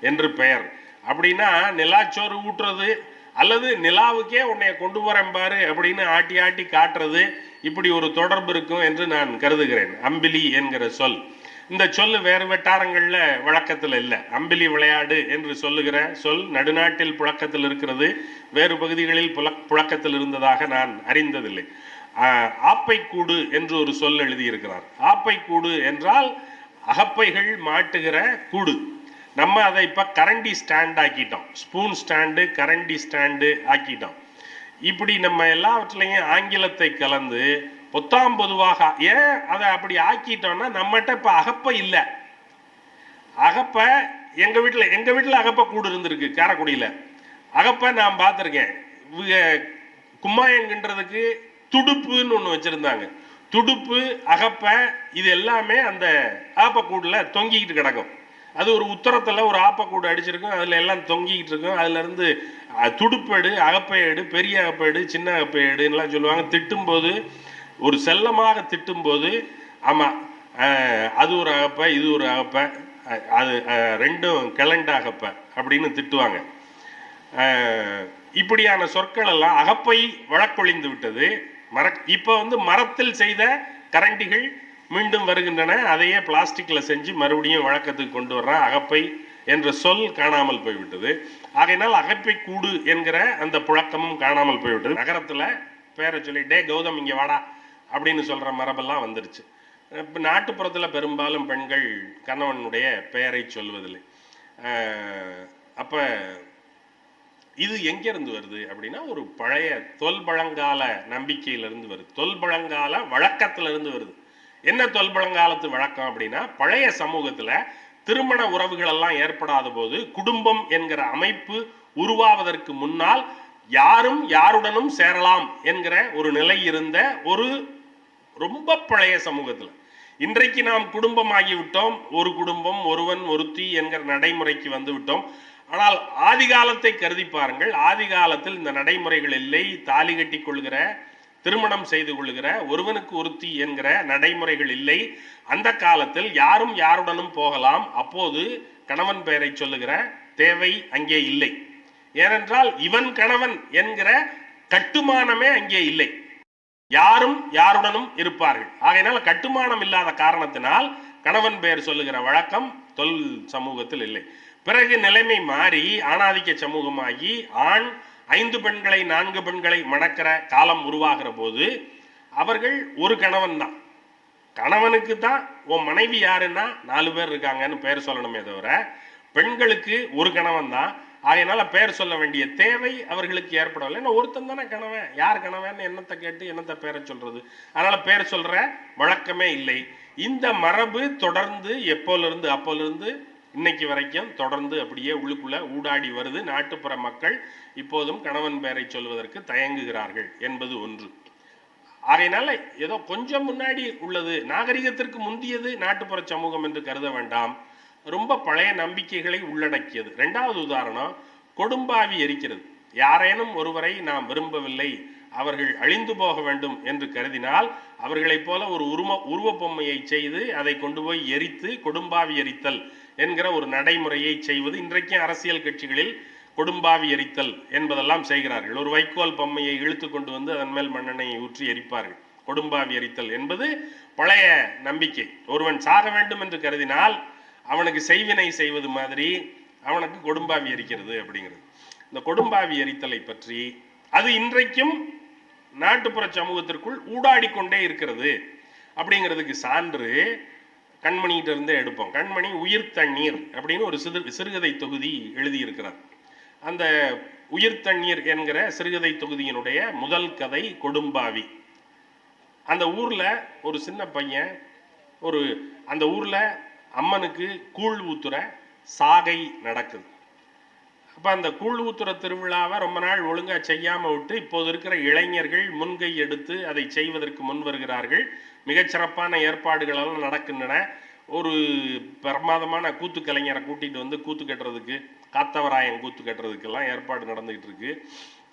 என்று பெயர். அப்படின்னா நிலாச்சோறு ஊட்டுறது அல்லது நிலாவுக்கே உன்னைய கொண்டு வரேன் பாரு அப்படின்னு ஆட்டி ஆட்டி காட்டுறது, இப்படி ஒரு தொடர்பு இருக்கும் என்று நான் கருதுகிறேன். அம்பிலி என்கிற சொல், இந்த சொல் வேறு வட்டாரங்களில் வழக்கத்தில் இல்லை. அம்பிலி விளையாடு என்று சொல்லுகிற சொல் நடுநாட்டில் புழக்கத்தில் இருக்கிறது, வேறு பகுதிகளில் புழக்கத்தில் இருந்ததாக நான் அறிந்ததில்லை. ஆப்பைக்கூடு என்று ஒரு சொல் எழுதியிருக்கிறார். ஆப்பைக்கூடு என்றால் அகப்பைகள் மாட்டுகிற கூடு. நம்ம அதை இப்போ கரண்டி ஸ்டாண்ட் ஆக்கிட்டோம், ஸ்பூன் ஸ்டாண்டு கரண்டி ஸ்டாண்டு ஆக்கிட்டோம். இப்படி நம்ம எல்லாவற்றிலையும் ஆங்கிலத்தை கலந்து பொத்தாம் பொதுவாக ஏன் அதை அப்படி ஆக்கிட்டோம்னா, நம்மகிட்ட இப்போ அகப்பை இல்லை. அகப்பை எங்கள் வீட்டில் அகப்பை கூடு இருந்திருக்கு காரைக்குடியில். அகப்பை நான் பார்த்துருக்கேன். கும்மாயங்கின்றதுக்கு துடுப்புன்னு ஒன்று வச்சுருந்தாங்க. துடுப்பு, அகப்பை இது எல்லாமே அந்த ஆப்பக்கூடில் தொங்கிக்கிட்டு கிடக்கும். அது ஒரு உத்தரத்தில் ஒரு ஆப்பக்கூடு அடிச்சிருக்கும், அதில் எல்லாம் தொங்கிக்கிட்டு இருக்கும். அதுலேருந்து துடுப்பேடு, அகப்பையேடு, பெரிய அகப்பையேடு, சின்ன அகப்பையேடுன்னெலாம் சொல்லுவாங்க. திட்டும்போது ஒரு செல்லமாக திட்டும்போது, ஆமாம் அது ஒரு அகப்பை இது ஒரு அகப்பை, அது ரெண்டும் கிளண்ட அகப்பை அப்படின்னு திட்டுவாங்க. இப்படியான சொற்கள் எல்லாம் அகப்பை வழக்கொழிந்து விட்டது. இப்போ மரத்தில் செய்த கரண்டிகள் மீண்டும் வருகின்றன. அதையே பிளாஸ்டிக்கில் செஞ்சு மறுபடியும் வழக்கத்துக்கு கொண்டு வர்றான். அகப்பை என்ற சொல் காணாமல் போய்விட்டது. ஆகையினால் அகப்பை கூடு என்கிற அந்த புழக்கமும் காணாமல் போய்விட்டது. நகரத்தில் பேரை சொல்லி டே கௌதம் இங்கே வாடா அப்படின்னு சொல்கிற மரபெல்லாம் வந்துருச்சு. இப்போ நாட்டுப்புறத்தில் பெரும்பாலும் பெண்கள் கணவனுடைய பெயரை சொல்வதில்லை. அப்போ இது எங்கேருந்து வருது அப்படின்னா, ஒரு பழைய தொல்பழங்கால நம்பிக்கையிலிருந்து வருது, தொல்பழங்கால வழக்கத்திலிருந்து வருது. என்ன தொல்பழங்காலத்து வழக்கம் அப்படின்னா, பழைய சமூகத்தில் திருமண உறவுகள் எல்லாம் ஏற்படாத போது குடும்பம் என்கிற அமைப்பு உருவாவதற்கு முன்னால் யாரும் யாருடனும் சேரலாம் என்கிற ஒரு நிலை இருந்த ஒரு ரொம்ப பழைய சமூகத்தில். இன்றைக்கு நாம் குடும்பமாகிவிட்டோம், ஒரு குடும்பம் ஒருவன் ஒருத்தி என்கிற நடைமுறைக்கு வந்து விட்டோம். ஆனால் ஆதி காலத்தை கருதி பாருங்கள். ஆதி காலத்தில் இந்த நடைமுறைகள் இல்லை. தாலி கட்டி கொள்கிற, திருமணம் செய்து கொள்கிற, ஒருவனுக்கு ஒருத்தி என்கிற நடைமுறைகள் இல்லை. அந்த காலத்தில் யாரும் யாருடனும் போகலாம். அப்போது கணவன் பெயரை சொல்லுகிற தேவை அங்கே இல்லை. ஏனென்றால் இவன் கணவன் என்கிற கட்டுமானமே அங்கே இல்லை. யாரும் யாருடனும் இருப்பார்கள். ஆகையினால் கட்டுமானம் இல்லாத காரணத்தினால் கணவன் பெயர் சொல்லுகிற வழக்கம் தொல் சமூகத்தில் இல்லை. பிறகு நிலைமை மாறி ஆணாதிக்க சமூகமாகி ஆண் 5 பெண்களை 4 பெண்களை மணக்கிற காலம் உருவாகிற போது அவர்கள் ஒரு கணவன் தான். கணவனுக்கு தான் உன் மனைவி யாருன்னா 4 பேர் இருக்காங்கன்னு பெயர் சொல்லணுமே தவிர, பெண்களுக்கு ஒரு கணவன் தான். அதனால பெயர் சொல்ல வேண்டிய தேவை அவர்களுக்கு ஏற்படவில்லை. ஏன்னா ஒருத்தன் தானே கணவன், யார் கணவன் என்னத்தை கேட்டு என்னத்தை பேரை சொல்றது. அதனால பேர் சொல்ற வழக்கமே இல்லை. இந்த மரபு தொடர்ந்து எப்போலிருந்து அப்போலிருந்து இன்னைக்கு வரைக்கும் தொடர்ந்து அப்படியே உள்ளுக்குள்ள ஊடாடி வருது. நாட்டுப்புற மக்கள் இப்போதும் கணவன் பெயரை சொல்வதற்கு தயங்குகிறார்கள் என்பது ஒன்று. ஆகையினால ஏதோ கொஞ்சம் முன்னாடி உள்ளது, நாகரிகத்திற்கு முந்தியது நாட்டுப்புற சமூகம் என்று கருத வேண்டாம். ரொம்ப பழைய நம்பிக்கைகளை உள்ளடக்கியது. 2வது உதாரணம், கொடும்பாவி எரிக்கிறது. யாரேனும் ஒருவரை நாம் விரும்பவில்லை, அவர்கள் அழிந்து போக வேண்டும் என்று கருதினால் அவர்களைப் போல ஒரு உருவ பொம்மையை செய்து அதை கொண்டு போய் எரித்து கொடும்பாவி எரித்தல் என்கிற ஒரு நடைமுறையை செய்வது இன்றைக்கும் அரசியல் கட்சிகளில் கொடும்பாவி எரித்தல் என்பதெல்லாம் செய்கிறார்கள். ஒரு வைக்கோல் பொம்மையை இழுத்து கொண்டு வந்து அதன் மேல் மண்ணெண்ணெயை ஊற்றி எரிப்பார்கள். கொடும்பாவி எரித்தல் என்பது பழைய நம்பிக்கை. ஒருவன் சாக வேண்டும் என்று கருதினால் அவனுக்கு செய்வினை செய்வது மாதிரி அவனுக்கு கொடும்பாவி எரிக்கிறது அப்படிங்கிறது. இந்த கொடும்பாவி எரித்தலை பற்றி அது இன்றைக்கும் நாட்டுப்புற சமூகத்திற்குள் ஊடாடி கொண்டே இருக்கிறது அப்படிங்கிறதுக்கு சான்று கண்மணிகிட்ட இருந்தே எடுப்போம். கண்மணி உயிர் தண்ணீர் அப்படின்னு ஒரு சிறுகதை தொகுதி எழுதியிருக்கிறார். அந்த உயிர் தண்ணீர் என்கிற சிறுகதை தொகுதியினுடைய முதல் கதை கொடும்பாவி. அந்த ஊர்ல ஒரு சின்ன பையன் அந்த ஊர்ல அம்மனுக்கு கூழ் ஊத்துற சாகை நடக்குது. அப்ப அந்த கூழ் ஊத்துற திருவிழாவை ரொம்ப நாள் ஒழுங்கா செய்யாம விட்டு இப்போது இருக்கிற இளைஞர்கள் முன்கை எடுத்து அதை செய்வதற்கு முன் வருகிறார்கள். மிகச்சிறப்பான ஏற்பாடுகள் எல்லாம் நடக்கின்றன. ஒரு பிரமாதமான கூத்து கலைஞரை கூட்டிட்டு வந்து கூத்து கட்டுறதுக்கு, காத்தவராயன் கூத்து கட்டுறதுக்கெல்லாம் ஏற்பாடு நடந்துகிட்டு இருக்கு.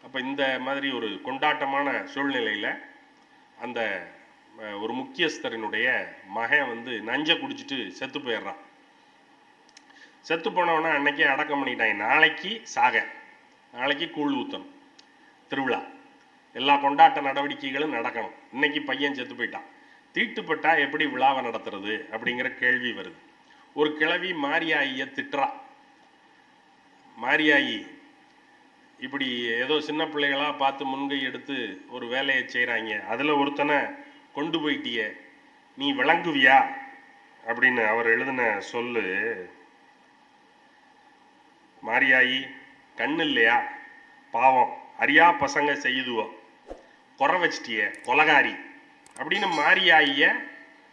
அப்ப இந்த மாதிரி ஒரு கொண்டாட்டமான சூழ்நிலையில அந்த ஒரு முக்கியஸ்தரினுடைய மகன் நஞ்சை குடிச்சிட்டு செத்து போயிடுறான். செத்து போனவனா அன்னைக்கே அடக்கம் பண்ணிட்டாங்க. நாளைக்கு சாக, நாளைக்கு கூழ் ஊத்தணும், திருவிழா, எல்லா கொண்டாட்ட நடவடிக்கைகளும் நடக்கணும். இன்னைக்கு பையன் செத்து போயிட்டான். தீட்டுப்பட்டா எப்படி விழாவை நடத்துறது அப்படிங்கிற கேள்வி வருது. ஒரு கிழவி மாரியாயிய திட்டுறா. மாரியாயி இப்படி ஏதோ சின்ன பிள்ளைகளா பார்த்து முன்கை எடுத்து ஒரு வேலையை செய்கிறாங்க, அதில் ஒருத்தனை கொண்டு போயிட்டிய, நீ விளங்குவியா அப்படின்னு அவர் எழுதின சொல்லு. மாரியாயி கண்ணு இல்லையா, பாவம், அறியா பசங்க செய்யுதுவோ, குறை வச்சிட்டிய, கொலகாரி அப்படின்னு மாரியாயிய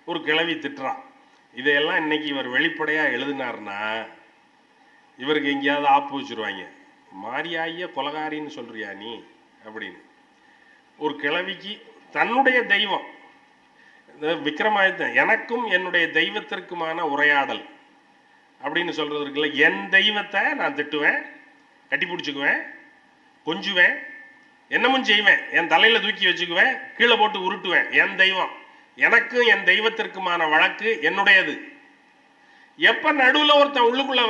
ஒரு கிழவி திட்டுறான். இதையெல்லாம் இன்னைக்கு இவர் வெளிப்படையா எழுதினார்னா இவருக்கு எங்கேயாவது ஆப்பு வச்சிருவாங்க. மாரியாயிய கொலகாரின்னு சொல்றியா நீ அப்படின்னு. ஒரு கிழவிக்கு தன்னுடைய தெய்வம் விக்ரமாதித்தன் எனக்கும் என்னுடைய தெய்வத்திற்குமான உரையாடல் அப்படின்னு சொல்றது இருக்குல்ல. என் தெய்வத்தை நான் திட்டுவேன், கட்டி பிடிச்சுக்குவேன், கொஞ்சுவேன், என்னமும் செய்வேன், என் தலையில தூக்கி வச்சுக்குவேன், கீழே போட்டு உருட்டுவேன். என் தெய்வம், எனக்கும் என் தெய்வத்திற்குமான வழக்கு என்னுடையது. எப்ப நடுவுல ஒருத்தன் உள்ளுக்குள்ள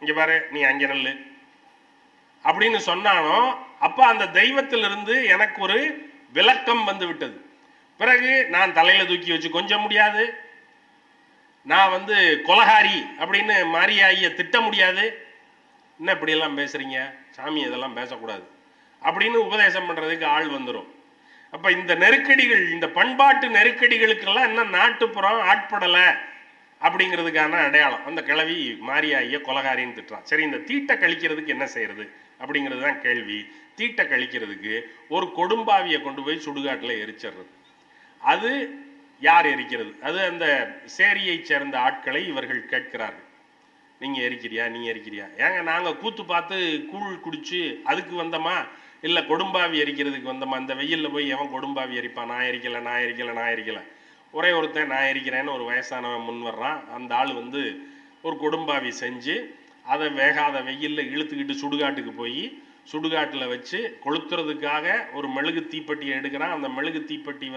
இங்க பாரு நீ அங்க நெல்லு அப்படின்னு சொன்னானோ அப்ப அந்த தெய்வத்திலிருந்து எனக்கு ஒரு விளக்கம் வந்து விட்டது. பிறகு நான் தலையில தூக்கி வச்சு கொஞ்சம் முடியாது, நான் கொலகாரி அப்படின்னு மாரியாயிய திட்ட முடியாது. என்ன இப்படி எல்லாம் பேசுறீங்க சாமி, இதெல்லாம் பேசக்கூடாது அப்படின்னு உபதேசம் பண்றதுக்கு ஆள் வந்துடும். அப்ப இந்த நெருக்கடிகள், இந்த பண்பாட்டு நெருக்கடிகளுக்கெல்லாம் என்ன நாட்டுப்புறம் ஆட்படல அப்படிங்கிறதுக்கான அடையாளம். அந்த கிழவி மாரியாயிய கொலகாரின்னு திட்டுறான். சரி, இந்த தீட்டை கழிக்கிறதுக்கு என்ன செய்யறது அப்படிங்கிறது தான் கேள்வி. தீட்டை கழிக்கிறதுக்கு ஒரு கொடும்பாவியை கொண்டு போய் சுடுகாட்டில் எரிச்சிடுறது. அது யார் எரிக்கிறது? அது அந்த சேரியை சேர்ந்த ஆட்களை இவர்கள் கேட்கிறார்கள். நீங்க எரிக்கிறியா, நீ எரிக்கிறியா? ஏங்க நாங்க கூத்து பார்த்து கூழ் குடிச்சு அதுக்கு வந்தோமா, இல்ல கொடும்பாவி எரிக்கிறதுக்கு வந்தோமா? இந்த வெயில்ல போய் எவன் கொடும்பாவி எரிப்பான்? நான் எரிக்கல, நான் எரிக்கல, நான் எரிக்கல. ஒரே ஒருத்தன் நான் எரிக்கிறேன்னு ஒரு வயசானவன் முன் வர்றான். அந்த ஆள் ஒரு கொடும்பாவி செஞ்சு அதை வேகாத வெயில்ல இழுத்துக்கிட்டு சுடுகாட்டுக்கு போய் சுடுகாட்டில் வச்சு கொளுத்துறதுக்காக ஒரு மெழுகு தீப்பெட்டியை எடுக்கிறான். அந்த மெழுகு தீப்பெட்டி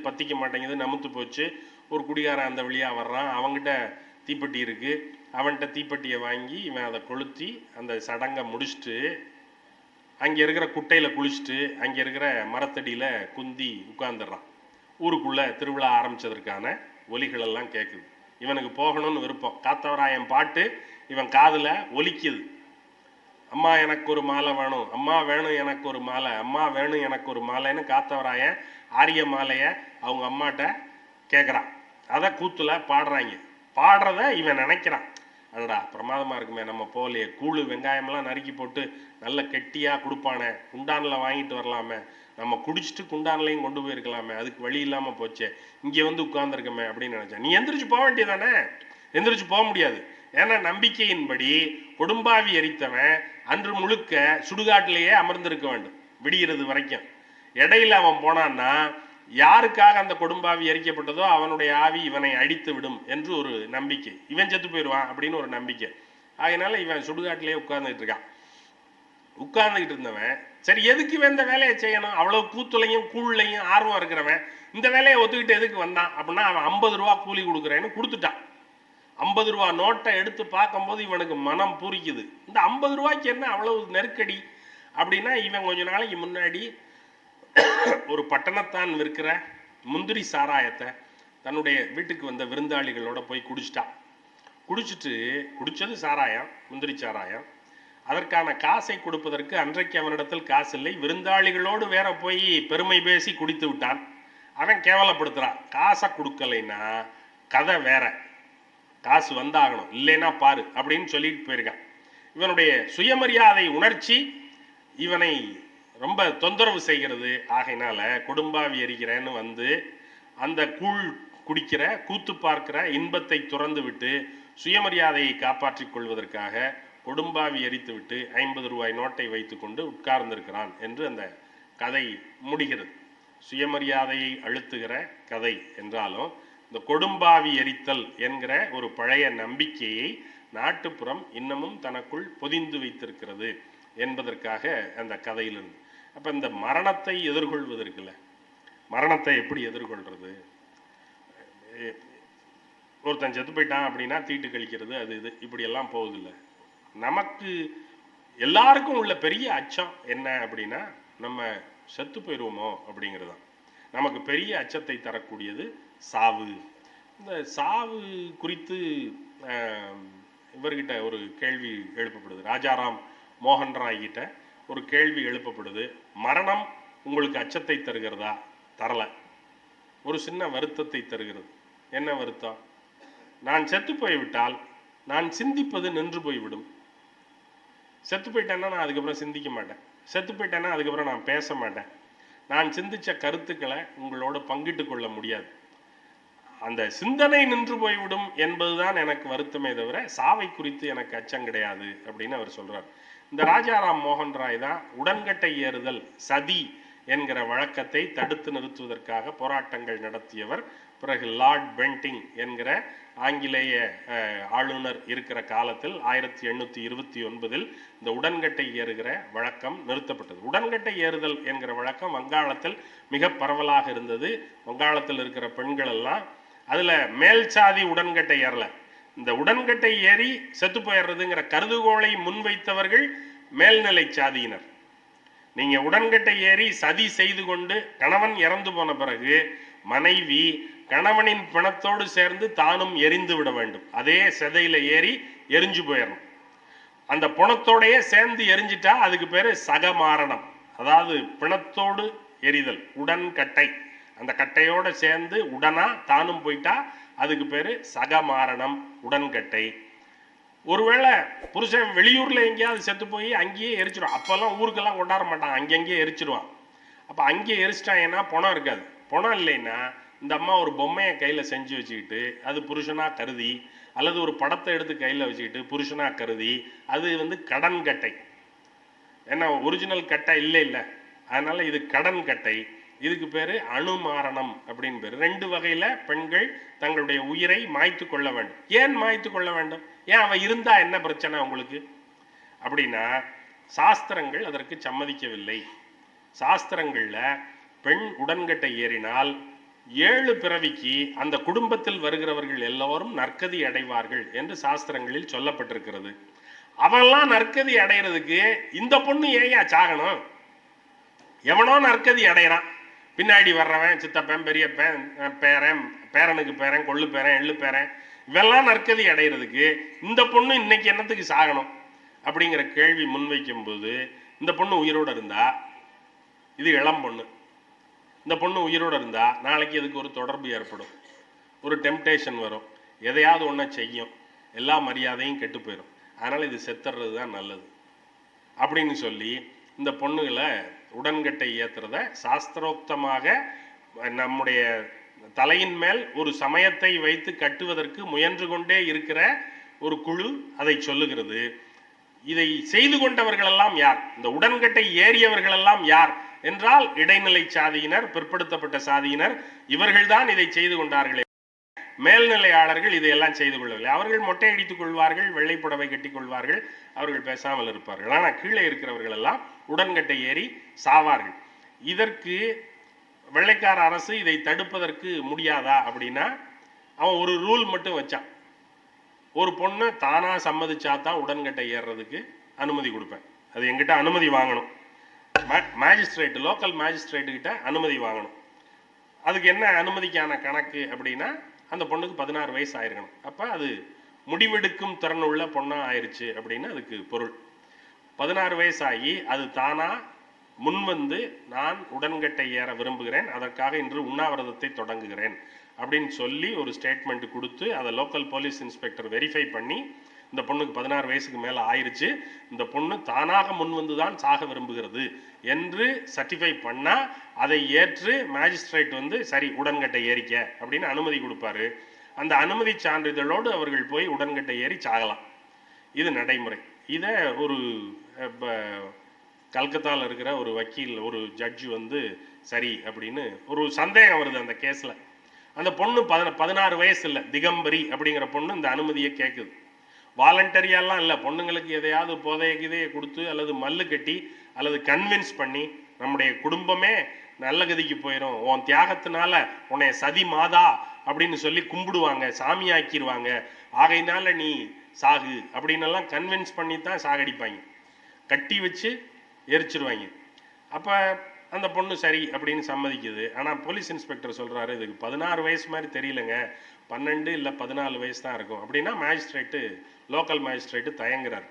பத்திக்க மாட்டேங்குது, நமுத்து போச்சு. ஒரு குடிகாரன் அந்த வழியாக வர்றான், அவங்ககிட்ட தீப்பெட்டி இருக்கு. அவன்கிட்ட தீப்பெட்டியை வாங்கி இவன் அதை கொளுத்தி அந்த சடங்கை முடிச்சுட்டு அங்கே இருக்கிற குட்டையில் குளிச்சுட்டு அங்கே இருக்கிற மரத்தடியில் குந்தி உட்கார்ந்துடுறான். ஊருக்குள்ளே திருவிழா ஆரம்பித்ததற்கான ஒலிகள் எல்லாம் கேட்குது. இவனுக்கு போகணும்னு விருப்பம். காத்தவராயன் பாட்டு இவன் காதில் ஒலிக்குது. அம்மா எனக்கு ஒரு மாலை வேணும், அம்மா வேணும் எனக்கு ஒரு மாலை, அம்மா வேணும் எனக்கு ஒரு மாலைன்னு காத்தவராயன் ஆரிய மாலையை அவங்க அம்மாட்ட கேட்குறான். அதை கூத்துல பாடுறாங்க. பாடுறத இவன் நினைக்கிறான், அடடா பிரமாதமாக இருக்குமே, நம்ம போலையே, கூழு வெங்காயமெல்லாம் நறுக்கி போட்டு நல்ல கெட்டியாக கொடுப்பானே, குண்டானில் வாங்கிட்டு வரலாமே, நம்ம குடிச்சிட்டு குண்டான்லையும் கொண்டு போயிருக்கலாமே, அதுக்கு வழி இல்லாமல் போச்சே, இங்கே உட்கார்ந்துருக்கமே அப்படின்னு நினச்சேன். நீ எந்திரிச்சு போக வேண்டியதானே? எந்திரிச்சு போக முடியாது. ஏன்னா நம்பிக்கையின்படி கொடும்பாவி எரித்தவன் அன்று முழுக்க சுடுகாட்டிலேயே அமர்ந்திருக்க வேண்டும் விடிகிறது வரைக்கும். இடையில அவன் போனான்னா யாருக்காக அந்த கொடும்பாவி எரிக்கப்பட்டதோ அவனுடைய ஆவி இவனை அடித்து விடும் என்று ஒரு நம்பிக்கை. இவன் செத்து போயிடுவான் அப்படின்னு ஒரு நம்பிக்கை. அதனால இவன் சுடுகாட்டிலேயே உட்கார்ந்துட்டு இருக்கான். உட்கார்ந்துகிட்டு இருந்தவன் சரி எதுக்கு இவன் இந்த வேலையை செய்யணும், அவ்வளவு கூத்துலையும் கூழ்லையும் ஆர்வம் இருக்கிறவன் இந்த வேலையை ஒத்துக்கிட்டு எதுக்கு வந்தான் அப்படின்னா அவன் 50 ரூபா கூலி கொடுக்குறேன்னு கொடுத்துட்டான். 50 ரூபா நோட்டை எடுத்து பார்க்கும்போது இவனுக்கு மனம் பூரிக்குது. இந்த 50 ரூபாய்க்கு என்ன அவ்வளவு நெருக்கடி அப்படின்னா, இவன் கொஞ்ச நாளைக்கு முன்னாடி ஒரு பட்டணத்தான் விற்கிற முந்திரி சாராயத்தை தன்னுடைய வீட்டுக்கு வந்த விருந்தாளிகளோட போய் குடிச்சிட்டான். குடிச்சது சாராயம், முந்திரி சாராயம். அதற்கான காசை கொடுப்பதற்கு அன்றைக்கு அவனிடத்தில் காசு இல்லை. விருந்தாளிகளோடு வேற போய் பெருமை பேசி குடித்து விட்டான். அவன் கேவலப்படுத்துறான். காசை கொடுக்கலைன்னா கதை வேற, காசு வந்தாகணும், இல்லைன்னா பாரு அப்படின்னு சொல்லிட்டு போயிருக்கான். இவனுடைய சுயமரியாதை உணர்ச்சி இவனை ரொம்ப தொந்தரவு செய்கிறது. ஆகையினால கொடும்பாவி எரிக்கிறேன்னு வந்து அந்த கூழ் குடிக்கிற, கூத்து பார்க்கிற இன்பத்தை துறந்து விட்டு சுயமரியாதையை காப்பாற்றிக் கொள்வதற்காக கொடும்பாவி எரித்து விட்டு 50 ரூபாய் நோட்டை வைத்துக்கொண்டு உட்கார்ந்திருக்கிறான் என்று அந்த கதை முடிகிறது. சுயமரியாதையை அழுத்துகிற கதை என்றாலும் இந்த கொடும்பாவி எரித்தல் என்கிற ஒரு பழைய நம்பிக்கையை நாட்டுப்புறம் இன்னமும் தனக்குள் பொதிந்து வைத்திருக்கிறது என்பதற்காக அந்த கதையிலிருந்து. அப்போ இந்த மரணத்தை எதிர்கொள்வதற்குல, மரணத்தை எப்படி எதிர்கொள்றது? ஒருத்தன் செத்து போயிட்டான் அப்படின்னா தீட்டு கழிக்கிறது, அது இது இப்படியெல்லாம் போகுதில்லை. நமக்கு எல்லாருக்கும் உள்ள பெரிய அச்சம் என்ன அப்படின்னா, நம்ம செத்து போயிடுவோமோ அப்படிங்கிறது தான். நமக்கு பெரிய அச்சத்தை தரக்கூடியது சாவு. இந்த சாவு குறித்து இவர்கிட்ட ஒரு கேள்வி எழுப்பப்படுது. ராஜாராம் மோகன் ராய் கிட்ட ஒரு கேள்வி எழுப்பப்படுது. மரணம் உங்களுக்கு அச்சத்தை தருகிறதா? தரல. ஒரு சின்ன வருத்தத்தை தருகிறது. என்ன வருத்தம்? நான் செத்து போய்விட்டால் நான் சிந்திப்பது நின்று போய்விடும். செத்து போயிட்டேன்னா நான் அதுக்கப்புறம் சிந்திக்க மாட்டேன். செத்து போயிட்டேன்னா அதுக்கப்புறம் நான் பேச மாட்டேன். நான் சிந்திச்ச கருத்துக்களை உங்களோட பங்கிட்டு கொள்ள முடியாது. அந்த சிந்தனை நின்று போய்விடும் என்பதுதான் எனக்கு வருத்தமே தவிர சாவை குறித்து எனக்கு அச்சம் கிடையாது அப்படின்னு அவர் சொல்றார். இந்த ராஜாராம் மோகன் ராய் தான் உடன்கட்டை ஏறுதல், சதி என்கிற வழக்கத்தை தடுத்து நிறுத்துவதற்காக போராட்டங்கள் நடத்தியவர். பிறகு லார்ட் பென்டிங் என்கிற ஆங்கிலேய ஆளுநர் இருக்கிற காலத்தில் 1829 இந்த உடன்கட்டை ஏறுகிற வழக்கம் நிறுத்தப்பட்டது. உடன்கட்டை ஏறுதல் என்கிற வழக்கம் வங்காளத்தில் மிக பரவலாக இருந்தது. வங்காளத்தில் இருக்கிற பெண்கள் எல்லாம் அதுல மேல் சாதி உடன்கட்டை ஏறல. இந்த உடன்கட்டை ஏறி செத்து போயிடுறதுங்கிற கருதுகோளை முன்வைத்தவர்கள் மேல்நிலை சாதியினர். நீங்க உடன்கட்டை ஏறி சதி செய்து கொண்டு கணவன் இறந்து போன பிறகு மனைவி கணவனின் பிணத்தோடு சேர்ந்து தானும் எரிந்து விட வேண்டும். அதே செதையில ஏறி எரிஞ்சு போயிடணும். அந்த பிணத்தோடையே சேர்ந்து எரிஞ்சிட்டா அதுக்கு பேரு சகமாரணம். அதாவது பிணத்தோடு எரிதல், உடன்கட்டை. அந்த கட்டையோட சேர்ந்து உடனா தானும் போயிட்டா அதுக்கு பேரு சகமாரணம், உடன்கட்டை. ஒருவேளை புருஷன் வெளியூர்ல எங்கேயாவது செத்து போய் அங்கேயே எரிச்சிடுவான். அப்பெல்லாம் ஊருக்கெல்லாம் கொண்டாட மாட்டான், அங்கங்கேயே எரிச்சிடுவான். அப்ப அங்கேயே எரிச்சிட்டாங்கன்னா பணம் இருக்காது. பணம் இல்லைன்னா இந்த அம்மா ஒரு பொம்மையை கையில செஞ்சு வச்சுக்கிட்டு அது புருஷனா கருதி, அல்லது ஒரு படத்தை எடுத்து கையில வச்சுக்கிட்டு புருஷனா கருதி, அது கடன் கட்டை. ஏன்னா ஒரிஜினல் கட்டை இல்லை. அதனால இது கடன் கட்டை. இதுக்கு பேரு அணுமாரணம் அப்படின்னு பேரு. 2 வகையில பெண்கள் தங்களுடைய உயிரை மாய்த்து கொள்ள வேண்டும். ஏன் மாய்த்து கொள்ள வேண்டும்? ஏன் அவ இருந்தா என்ன பிரச்சனை உங்களுக்கு அப்படின்னா, சாஸ்திரங்கள் அதற்கு சம்மதிக்கவில்லை. சாஸ்திரங்கள்ல பெண் உடன்கட்டை ஏறினால் 7 பிறவிக்கு அந்த குடும்பத்தில் வருகிறவர்கள் எல்லோரும் நற்கதி அடைவார்கள் என்று சாஸ்திரங்களில் சொல்லப்பட்டிருக்கிறது. அவெல்லாம் நற்கதி அடைகிறதுக்கு இந்த பொண்ணு ஏயா சாகணும்? எவனோ நற்கதி அடைகிறான். பின்னாடி வர்றவன் சித்தப்பேன், பெரிய பேரன், பேரனுக்கு பேரன், கொள்ளு பேரன், எள்ளு பேரன், இவெல்லாம் நற்கதி அடைகிறதுக்கு இந்த பொண்ணு இன்னைக்கு என்னத்துக்கு சாகணும் அப்படிங்கிற கேள்வி முன்வைக்கும் போது, இந்த பொண்ணு உயிரோடு இருந்தா, இது இளம் பொண்ணு, இந்த பொண்ணு உயிரோடு இருந்தா நாளைக்கு இதுக்கு ஒரு தொடர்பு ஏற்படும், ஒரு டெம்டேஷன் வரும், எதையாவது ஒன்றை செய்யும், எல்லா மரியாதையும் கெட்டு போயிடும். அதனால இது செத்துறது தான் நல்லது அப்படின்னு சொல்லி இந்த பொண்ணுகளை உடன்கட்டை ஏத்துறத சாஸ்திரோக்தமாக நம்முடைய தலையின் மேல் ஒரு சமயத்தை வைத்து கட்டுவதற்கு முயன்று கொண்டே இருக்கிற ஒரு குழு அதை சொல்லுகிறது. இதை செய்து கொண்டவர்கள் எல்லாம் யார்? இந்த உடன்கட்டை ஏறியவர்கள் எல்லாம் யார் என்றால் இடைநிலை சாதியினர், பிற்படுத்தப்பட்ட சாதியினர். இவர்கள்தான் இதை செய்து கொண்டார்களே. மேல்நிலையாளர்கள் இதையெல்லாம் செய்து கொள்ளவில்லை. அவர்கள் மொட்டை அடித்துக் கொள்வார்கள், வெள்ளை புடவை கட்டிக் கொள்வார்கள், அவர்கள் பேசாமல் இருப்பார்கள். ஆனால் கீழே இருக்கிறவர்கள் எல்லாம் உடன்கட்டை ஏறி சாவார்கள். இதற்கு வெள்ளைக்கார அரசு இதை தடுப்பதற்கு முடியாதா அப்படின்னா, அவன் ஒரு ரூல் மட்டும் வச்சான். ஒரு பொண்ணு தானா சம்மதிச்சா தான் உடன்கட்டை ஏறுறதுக்கு அனுமதி கொடுப்பேன். அது எங்கிட்ட அனுமதி வாங்கணும். மேஜிஸ்ட்ரேட், லோக்கல் மேஜிஸ்ட்ரேட்டு கிட்ட அனுமதி வாங்கணும். அதுக்கு என்ன அனுமதிக்கான கணக்கு அப்படின்னா, அந்த பொண்ணுக்கு 16 வயசு ஆயிருக்கணும். அப்போ அது முடிவெடுக்கும் திறன் உள்ள பொண்ணா ஆயிடுச்சு அப்படின்னு அதுக்கு பொருள். 16 வயசாகி அது தானா முன்வந்து நான் உடன்கட்டை ஏற விரும்புகிறேன், அதற்காக இன்று உண்ணாவிரதத்தை தொடங்குகிறேன் அப்படின்னு சொல்லி ஒரு ஸ்டேட்மெண்ட் கொடுத்து அதை லோக்கல் போலீஸ் இன்ஸ்பெக்டர் வெரிஃபை பண்ணி இந்த பொண்ணுக்கு 16 வயசுக்கு மேலே ஆயிடுச்சு, இந்த பொண்ணு தானாக முன்வந்து தான் சாக விரும்புகிறது என்று சர்டிஃபை பண்ணால் அதை ஏற்று மேஜிஸ்ட்ரேட் வந்து சரி உடன்கட்டை ஏறிக்க அப்படின்னு அனுமதி கொடுப்பாரு. அந்த அனுமதி சான்றிதழோடு அவர்கள் போய் உடன்கட்டை ஏறி சாகலாம். இது நடைமுறை. இதை ஒரு கல்கத்தாவில் இருக்கிற ஒரு வக்கீல், ஒரு ஜட்ஜு வந்து சரி அப்படின்னு ஒரு சந்தேகம் வருது அந்த கேஸில். அந்த பொண்ணு 16 வயசு இல்லை, திகம்பரி அப்படிங்கிற பொண்ணு இந்த அனுமதியை கேட்குது. வாலண்டரியாலாம் இல்லை, பொண்ணுங்களுக்கு எதையாவது போதைய கிதையை கொடுத்து அல்லது மல்லு கட்டி அல்லது கன்வின்ஸ் பண்ணி நம்முடைய குடும்பமே நல்ல கதிக்கு போயிடும், உன் தியாகத்தினால உன்னை சதி மாதா அப்படின்னு சொல்லி கும்பிடுவாங்க, சாமி ஆக்கிடுவாங்க, ஆகையினால நீ சாகு அப்படின்னு எல்லாம் கன்வின்ஸ் பண்ணி தான் சாகடிப்பாங்க, கட்டி வச்சு எரிச்சிருவாங்க. அப்போ அந்த பொண்ணு சரி அப்படின்னு சம்மதிக்குது. ஆனால் போலீஸ் இன்ஸ்பெக்டர் சொல்கிறாரு இதுக்கு 16 வயசு மாதிரி தெரியலங்க, 12 இல்லை 14 வயசு தான் இருக்கும் அப்படின்னா மேஜிஸ்ட்ரேட்டு, லோக்கல் மேஜிஸ்ட்ரேட்டு தயங்குறாரு.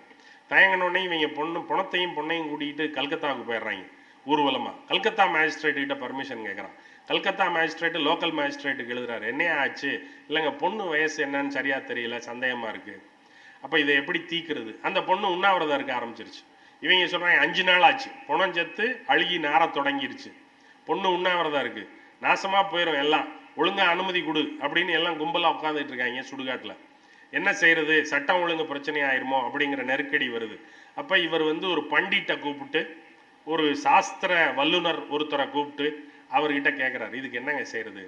தயங்கினோடனே இவங்க பொண்ணத்தையும் பொண்ணையும் கூட்டிகிட்டு கல்கத்தாவுக்கு போயிடுறாங்க ஊர்வலமாக. கல்கத்தா மேஜிஸ்ட்ரேட்டு கிட்ட பர்மிஷன் கேட்குறான். கல்கத்தா மேஜிஸ்ட்ரேட்டு லோக்கல் மேஜிஸ்ட்ரேட்டுக்கு எழுதுறாரு, என்னையா ஆச்சு, இல்லைங்க பொண்ணு வயசு என்னன்னு சரியாக தெரியல, சந்தேகமாக இருக்குது, அப்போ இதை எப்படி தீக்கிறது? அந்த பொண்ணு உண்ணாவிரதம் இருக்க ஆரம்பிச்சிருச்சு. இவங்க சொல்கிறாங்க 5 நாள் ஆச்சு, பொணம் செத்து அழுகி நார தொடங்கிருச்சு, பொண்ணு உண்ணாவிரதம் இருக்குது, நாசமாக போயிடும், எல்லாம் ஒழுங்காக அனுமதி கொடு அப்படின்னு எல்லாம் கும்பலாக உட்காந்துட்டு இருக்காங்க சுடுகாட்டில். என்ன செய்கிறது, சட்டம் ஒழுங்கு பிரச்சனை ஆயிருமோ அப்படிங்கிற நெருக்கடி வருது. அப்போ இவர் வந்து ஒரு பண்டிட்டை கூப்பிட்டு, ஒரு சாஸ்திர வல்லுனர் ஒருத்தரை கூப்பிட்டு அவர்கிட்ட கேட்குறாரு, இதுக்கு என்னங்க செய்கிறது?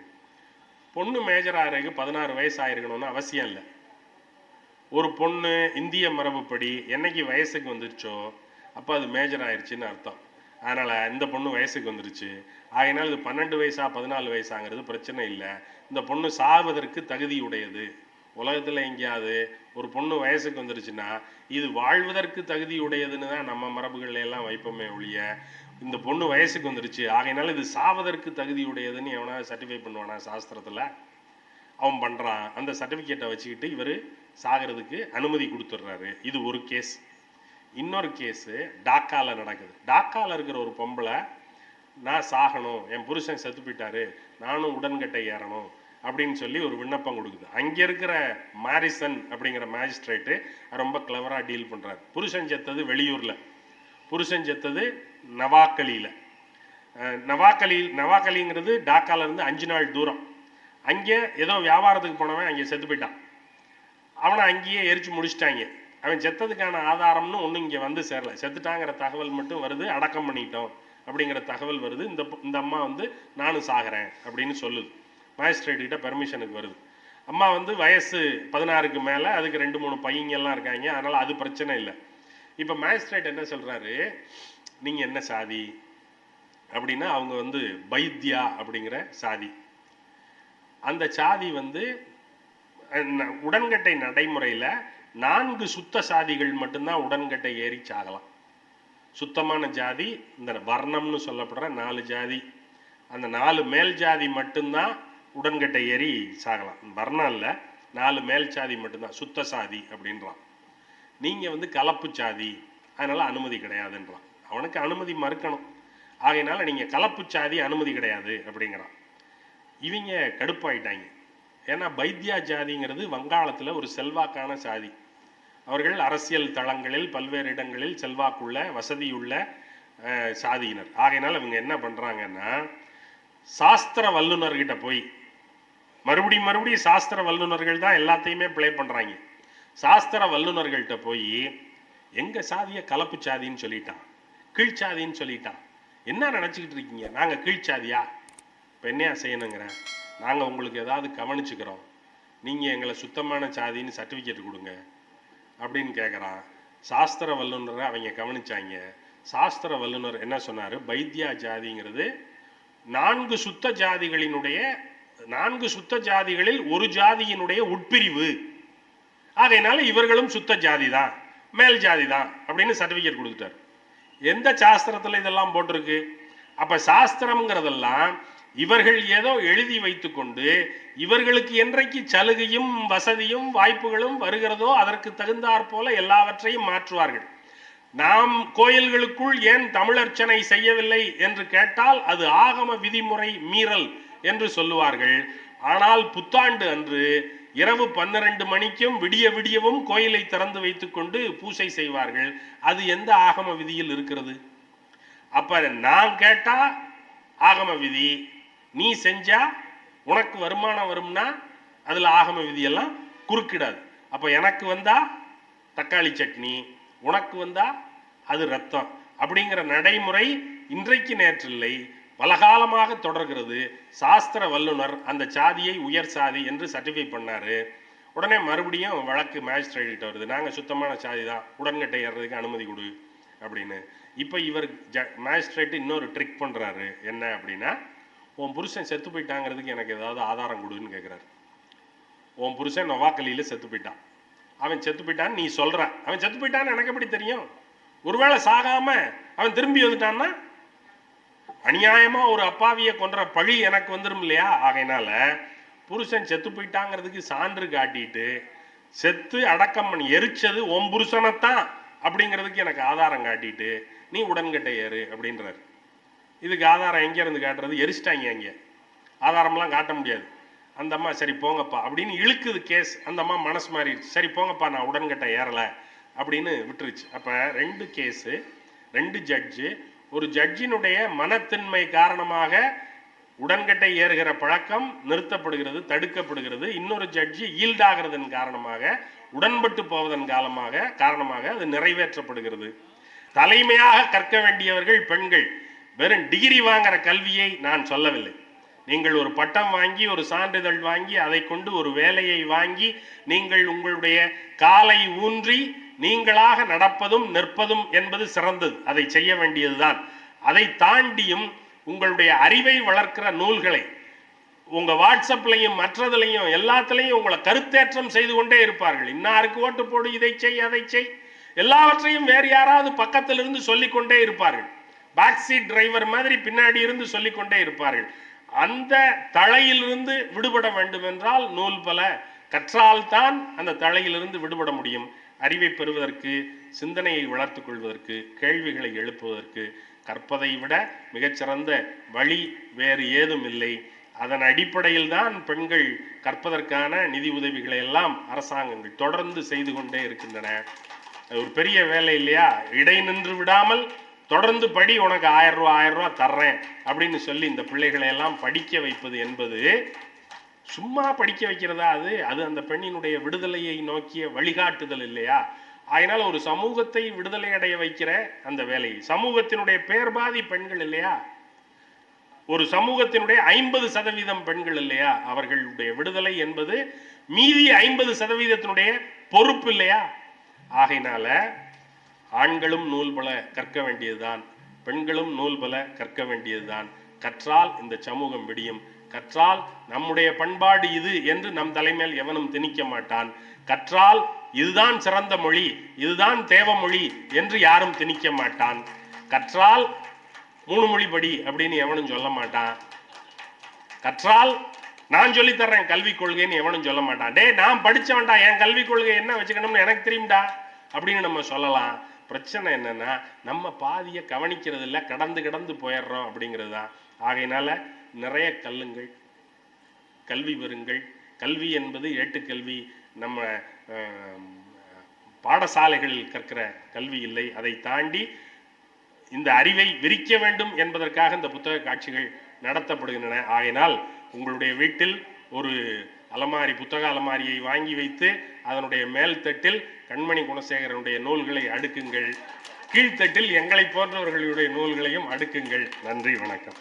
பொண்ணு மேஜர் ஆகிறதுக்கு 16 வயசு ஆயிருக்கணும்னு அவசியம் இல்லை. ஒரு பொண்ணு இந்திய மரபுப்படி என்னைக்கு வயசுக்கு வந்துருச்சோ அப்போ அது மேஜர் ஆயிடுச்சுன்னு அர்த்தம். அதனால் இந்த பொண்ணு வயசுக்கு வந்துருச்சு, ஆகையினால் இது 12 வயசா 14 வயசாங்கிறது பிரச்சனை இல்லை, இந்த பொண்ணு சாவதற்கு தகுதி உடையது. உலகத்தில் எங்கேயாவது ஒரு பொண்ணு வயசுக்கு வந்துருச்சுன்னா இது வாழ்வதற்கு தகுதி உடையதுன்னு தான் நம்ம மரபுகள் எல்லாம் வைப்போமே ஒழிய, இந்த பொண்ணு வயசுக்கு வந்துருச்சு ஆகையினால இது சாவதற்கு தகுதி உடையதுன்னு எவனாவது சர்டிஃபை பண்ணுவானா சாஸ்திரத்தில்? அவன் பண்ணுறான். அந்த சர்டிஃபிகேட்டை வச்சுக்கிட்டு இவர் சாகிறதுக்கு அனுமதி கொடுத்துட்றாரு. இது ஒரு கேஸ். இன்னொரு கேஸு டாக்காவில் நடக்குது. டாக்காவில் இருக்கிற ஒரு பொம்பளை, நான் சாகணும், என் புருஷன் செத்து போயிட்டாரு, நானும் உடன்கட்டை ஏறணும் அப்படின்னு சொல்லி ஒரு விண்ணப்பம் கொடுக்குது. அங்கே இருக்கிற மாரிசன் அப்படிங்கிற மேஜிஸ்ட்ரேட்டு ரொம்ப கிளவராக டீல் பண்ணுறாரு. புருஷன் செத்தது வெளியூரில், புருஷன் செத்தது நவாக்கலியில். நவாக்கலிங்கிறது டாக்காவிலேருந்து 5 நாள் தூரம். அங்கே ஏதோ வியாபாரத்துக்கு போனவன் அங்கே செத்து போயிட்டான், அவனை அங்கேயே எரிச்சு முடிச்சிட்டாங்க. அவன் செத்ததுக்கான ஆதாரம்னு ஒன்றும் இங்கே வந்து சேரலை, செத்துட்டாங்கிற தகவல் மட்டும் வருது, அடக்கம் பண்ணிட்டோம் அப்படிங்கிற தகவல் வருது. இந்த அம்மா வந்து நானும் சாகிறேன் அப்படின்னு சொல்லுது, மேஜிஸ்ட்ரேட்டுக்கிட்ட பெர்மிஷனுக்கு வருது. அம்மா வந்து வயசு 16க்கு மேலே, அதுக்கு 2-3 பையங்கெல்லாம் இருக்காங்க, அதனால் அது பிரச்சனை இல்லை. இப்போ மேஜிஸ்ட்ரேட் என்ன சொல்கிறாரு, நீங்கள் என்ன சாதி அப்படின்னா அவங்க வந்து பைத்யா அப்படிங்கிற சாதி. அந்த சாதி வந்து உடன்கட்டை நடைமுறையில் 4 சுத்த சாதிகள் மட்டும்தான் உடன்கட்டை ஏறி சாகலாம். சுத்தமான ஜாதி இந்த வர்ணம்னு சொல்லப்படுற 4 ஜாதி, அந்த 4 மேல் ஜாதி மட்டும்தான் உடன்கட்டை ஏறி சாகலாம். வர்ணம் இல்லை, 4 மேல் சாதி மட்டும்தான் சுத்த சாதி அப்படின்றான். நீங்கள் வந்து கலப்பு சாதி, அதனால் அனுமதி கிடையாதுன்றான். அவனுக்கு அனுமதி மறுக்கணும், ஆகையினால நீங்கள் கலப்பு சாதி அனுமதி கிடையாது அப்படிங்கிறான். இவங்க கடுப்பாயிட்டாங்க. ஏன்னா பைத்யா ஜாதிங்கிறது வங்காளத்தில் ஒரு செல்வாக்கான சாதி. அவர்கள் அரசியல் தளங்களில் பல்வேறு இடங்களில் செல்வாக்குள்ள வசதியுள்ள சாதியினர். ஆகையினால் இவங்க என்ன பண்ணுறாங்கன்னா, சாஸ்திர வல்லுநர்கிட்ட போய் மறுபடியும் சாஸ்திர வல்லுநர்கள் தான் எல்லாத்தையுமே ப்ளே பண்ணுறாங்க. சாஸ்திர வல்லுநர்கள்ட்ட போய் எங்கள் சாதியை கலப்பு சாதின்னு சொல்லிட்டான், கீழ்ச்சாதின்னு சொல்லிட்டான், என்ன நினச்சிக்கிட்டு இருக்கீங்க, நாங்கள் கீழ்ச்சாதியா, இப்போ என்னையா செய்யணுங்கிறேன், நாங்கள் உங்களுக்கு ஏதாவது கவனிச்சுக்கிறோம், நீங்கள் எங்களை சுத்தமான சாதின்னு சர்டிஃபிகேட் கொடுங்க அப்படின்னு கேட்குறான். சாஸ்திர வல்லுநரை அவங்க கவனிச்சாங்க. சாஸ்திர வல்லுநர் என்ன சொன்னார், பைத்யா ஜாதிங்கிறது 4 சுத்த ஜாதிகளினுடைய 4 சுத்த ஜாதிகளில் ஒரு ஜாதியினுடைய உட்பிரிவு, ஆகையினால இவர்களும் சுத்த ஜாதி தான், மேல் ஜாதி தான் அப்படின்னு சர்டிபிகேட் கொடுத்துட்டார். எந்த சாஸ்திரத்துல இதெல்லாம் போட்டிருக்கு? அப்ப சாஸ்திரம்ங்கிறதெல்லாம் இவர்கள் ஏதோ எழுதி வைத்துக்கொண்டு இவர்களுக்கு என்றைக்கு சலுகையும் வசதியும் வாய்ப்புகளும் வருகிறதோ அதற்கு தகுந்தாற் போல எல்லாவற்றையும் மாற்றுவார்கள். நாம் கோயில்களுக்குள் ஏன் தமிழர்ச்சனை செய்யவில்லை என்று கேட்டால் அது ஆகம விதிமுறை மீறல் என்று சொல்லுவார்கள். ஆனால் புத்தாண்டு அன்று இரவு 12 மணிக்கும் விடிய விடியவும் கோயிலை திறந்து வைத்துக் கொண்டு பூசை செய்வார்கள். அது எந்த ஆகம விதியில் இருக்கிறது? அப்ப நான் கேட்டா ஆகம விதி, நீ செஞ்சா உனக்கு வருமானம் வரும்னா அதுல ஆகம விதியெல்லாம் குறுக்கிடாது. அப்ப எனக்கு வந்தா தக்காளி சட்னி, உனக்கு வந்தா அது ரத்தம் அப்படிங்கிற நடைமுறை இன்றைக்கு நேற்றில்லை, பலகாலமாக தொடர்கிறது. சாஸ்திர வல்லுனர் அந்த சாதியை உயர் சாதி என்று சர்டிஃபை பண்ணாரு. உடனே மறுபடியும் வழக்கு மேஜிஸ்ட்ரேட் வருது, நாங்கள் சுத்தமான சாதி தான், உடன்கட்டை ஏறுறதுக்கு அனுமதி கொடு அப்படின்னு. இப்போ இவர் மேஜிஸ்ட்ரேட் இன்னொரு ட்ரிக் பண்ணுறாரு. என்ன அப்படின்னா, உன் புருஷன் செத்து போயிட்டாங்கிறதுக்கு எனக்கு ஏதாவது ஆதாரம் கொடுன்னு கேட்குறாரு. உன் புருஷன் நொவாக்கலியில் செத்து போயிட்டான், அவன் செத்து போயிட்டான்னு நீ சொல்ற, அவன் செத்து போயிட்டான்னு எனக்கு எப்படி தெரியும்? ஒருவேளை சாகாம அவன் திரும்பி வந்துட்டான்னா அநியாயமா ஒரு அப்பாவியை கொன்ற பழி எனக்கு வந்துடும் இல்லையா? ஆகையினால புருஷன் செத்து போயிட்டாங்கிறதுக்கு சான்று காட்டிட்டு செத்து அடக்கம் பண்ணி எரிச்சது உன் புருஷனைத்தான் அப்படிங்கிறதுக்கு எனக்கு ஆதாரம் காட்டிட்டு நீ உடன்கட்டை ஏறு அப்படின்றாரு. இதுக்கு ஆதாரம் எங்க இருந்து காட்டுறது? எரிச்சிட்டாங்க, அங்கே ஆதாரம்லாம் காட்ட முடியாது. அந்த அம்மா சரி போங்கப்பா அப்படின்னு இழுக்குது கேஸ். அந்த அம்மா மனசு மாறிடுச்சு, சரி போங்கப்பா நான் உடன்கட்டை ஏறலை அப்படின்னு விட்டுருச்சு. அப்போ 2 கேஸு, 2 ஜட்ஜு. ஒரு ஜட்ஜினுடைய மனத்தின்மை காரணமாக உடன்கட்டை ஏறுகிற பழக்கம் நிறுத்தப்படுகிறது, தடுக்கப்படுகிறது. இன்னொரு ஜட்ஜி ஈல்டாகிறதன் காரணமாக, உடன்பட்டு போவதன் காரணமாக அது நிறைவேற்றப்படுகிறது. தலைமையாக கற்க வேண்டியவர்கள் பெண்கள். வெறும் டிகிரி வாங்குற கல்வியை நான் சொல்லவில்லை. நீங்கள் ஒரு பட்டம் வாங்கி, ஒரு சான்றிதழ் வாங்கி, அதை கொண்டு ஒரு வேலையை வாங்கி, நீங்கள் உங்களுடைய காலை ஊன்றி நீங்களாக நடப்பதும் நிற்பதும் என்பது சிறந்தது, அதை செய்ய வேண்டியதுதான். அதை தாண்டியும் உங்களுடைய அறிவை வளர்க்கிற நூல்களை உங்க வாட்ஸ்அப்லையும் மற்றதுலையும் எல்லாத்துலையும் உங்களை கருத்தேற்றம் செய்து கொண்டே இருப்பார்கள். இன்னாருக்கு ஓட்டு போடு, இதை செய், அதை செய், எல்லாவற்றையும் வேறு யாராவது பக்கத்தில் இருந்து சொல்லிக்கொண்டே இருப்பார்கள். பேக் சீட் டிரைவர் மாதிரி பின்னாடி இருந்து சொல்லிக்கொண்டே இருப்பார்கள். அந்த தளையிலிருந்து விடுபட வேண்டும் என்றால் நூல் பல கற்றால்தான் அந்த தளையிலிருந்து விடுபட முடியும். அறிவை பெறுவதற்கு, சிந்தனையை வளர்த்துக் கொள்வதற்கு, கேள்விகளை எழுப்புவதற்கு கற்பதை விட மிகச்சிறந்த வழி வேறு ஏதும் இல்லை. அதன் அடிப்படையில் தான் பெண்கள் கற்பதற்கான நிதி உதவிகளை எல்லாம் அரசாங்கங்கள் தொடர்ந்து செய்து கொண்டே இருக்கின்றன. ஒரு பெரிய வேலை இல்லையா? இடை நின்று விடாமல் தொடர்ந்து படி, உனக்கு 1000 ரூபா தர்றேன் அப்படின்னு சொல்லி இந்த பிள்ளைகளை எல்லாம் படிக்க வைப்பது என்பது சும்மா படிக்க வைக்கிறதா? அது அந்த பெண்ணினுடைய விடுதலையை நோக்கிய வழிகாட்டுதல் இல்லையா? அதனால ஒரு சமூகத்தை விடுதலை அடைய வைக்கிற அந்த வேலை, சமூகத்தினுடைய பேர்பாதி பெண்கள் இல்லையா? ஒரு சமூகத்தினுடைய 50% பெண்கள் இல்லையா? அவர்களுடைய விடுதலை என்பது மீதி 50%-த்தினுடைய பொறுப்பு இல்லையா? ஆகையினால ஆண்களும் நூல் பல கற்க வேண்டியதுதான், பெண்களும் நூல் பல கற்க வேண்டியதுதான். கற்றால் இந்த சமூகம் விடியும். கற்றால் நம்முடைய பண்பாடு இது என்று நம் தலைமையில் எவனும் திணிக்க மாட்டான். கற்றால் இதுதான் சிறந்த மொழி, இதுதான் தேவ மொழி என்று யாரும் திணிக்க மாட்டான். கற்றால் 3 மொழி படி அப்படின்னு எவனும் சொல்ல மாட்டான். கற்றால் நான் சொல்லி தர்றேன் கல்விக் கொள்கைன்னு எவனும் சொல்ல மாட்டான். டே நான் படிச்சவன்டா, என் கல்விக் கொள்கை என்ன வச்சுக்கணும்னு எனக்கு தெரியும்டா அப்படின்னு நம்ம சொல்லலாம். பிரச்சனை என்னன்னா நம்ம பாதியை கவனிக்கிறது இல்லை, கடந்து போயிடுறோம் அப்படிங்கிறது தான். ஆகையினால நிறைய கல்லுங்கள், கல்வி பெறுங்கள். கல்வி என்பது ஏட்டுக்கல்வி, நம்ம பாடசாலைகளில் கற்கிற கல்வி இல்லை. அதை தாண்டி இந்த அறிவை விரிக்க வேண்டும் என்பதற்காக இந்த புத்தக காட்சிகள் நடத்தப்படுகின்றன. ஆகையினால் உங்களுடைய வீட்டில் ஒரு அலமாரி, புத்தக அலமாரியை வாங்கி வைத்து அதனுடைய மேல் தட்டில் கண்மணி குணசேகரனுடைய நூல்களை அடுக்குங்கள், கீழ்த்தட்டில் எங்களை போன்றவர்களுடைய நூல்களையும் அடுக்குங்கள். நன்றி, வணக்கம்.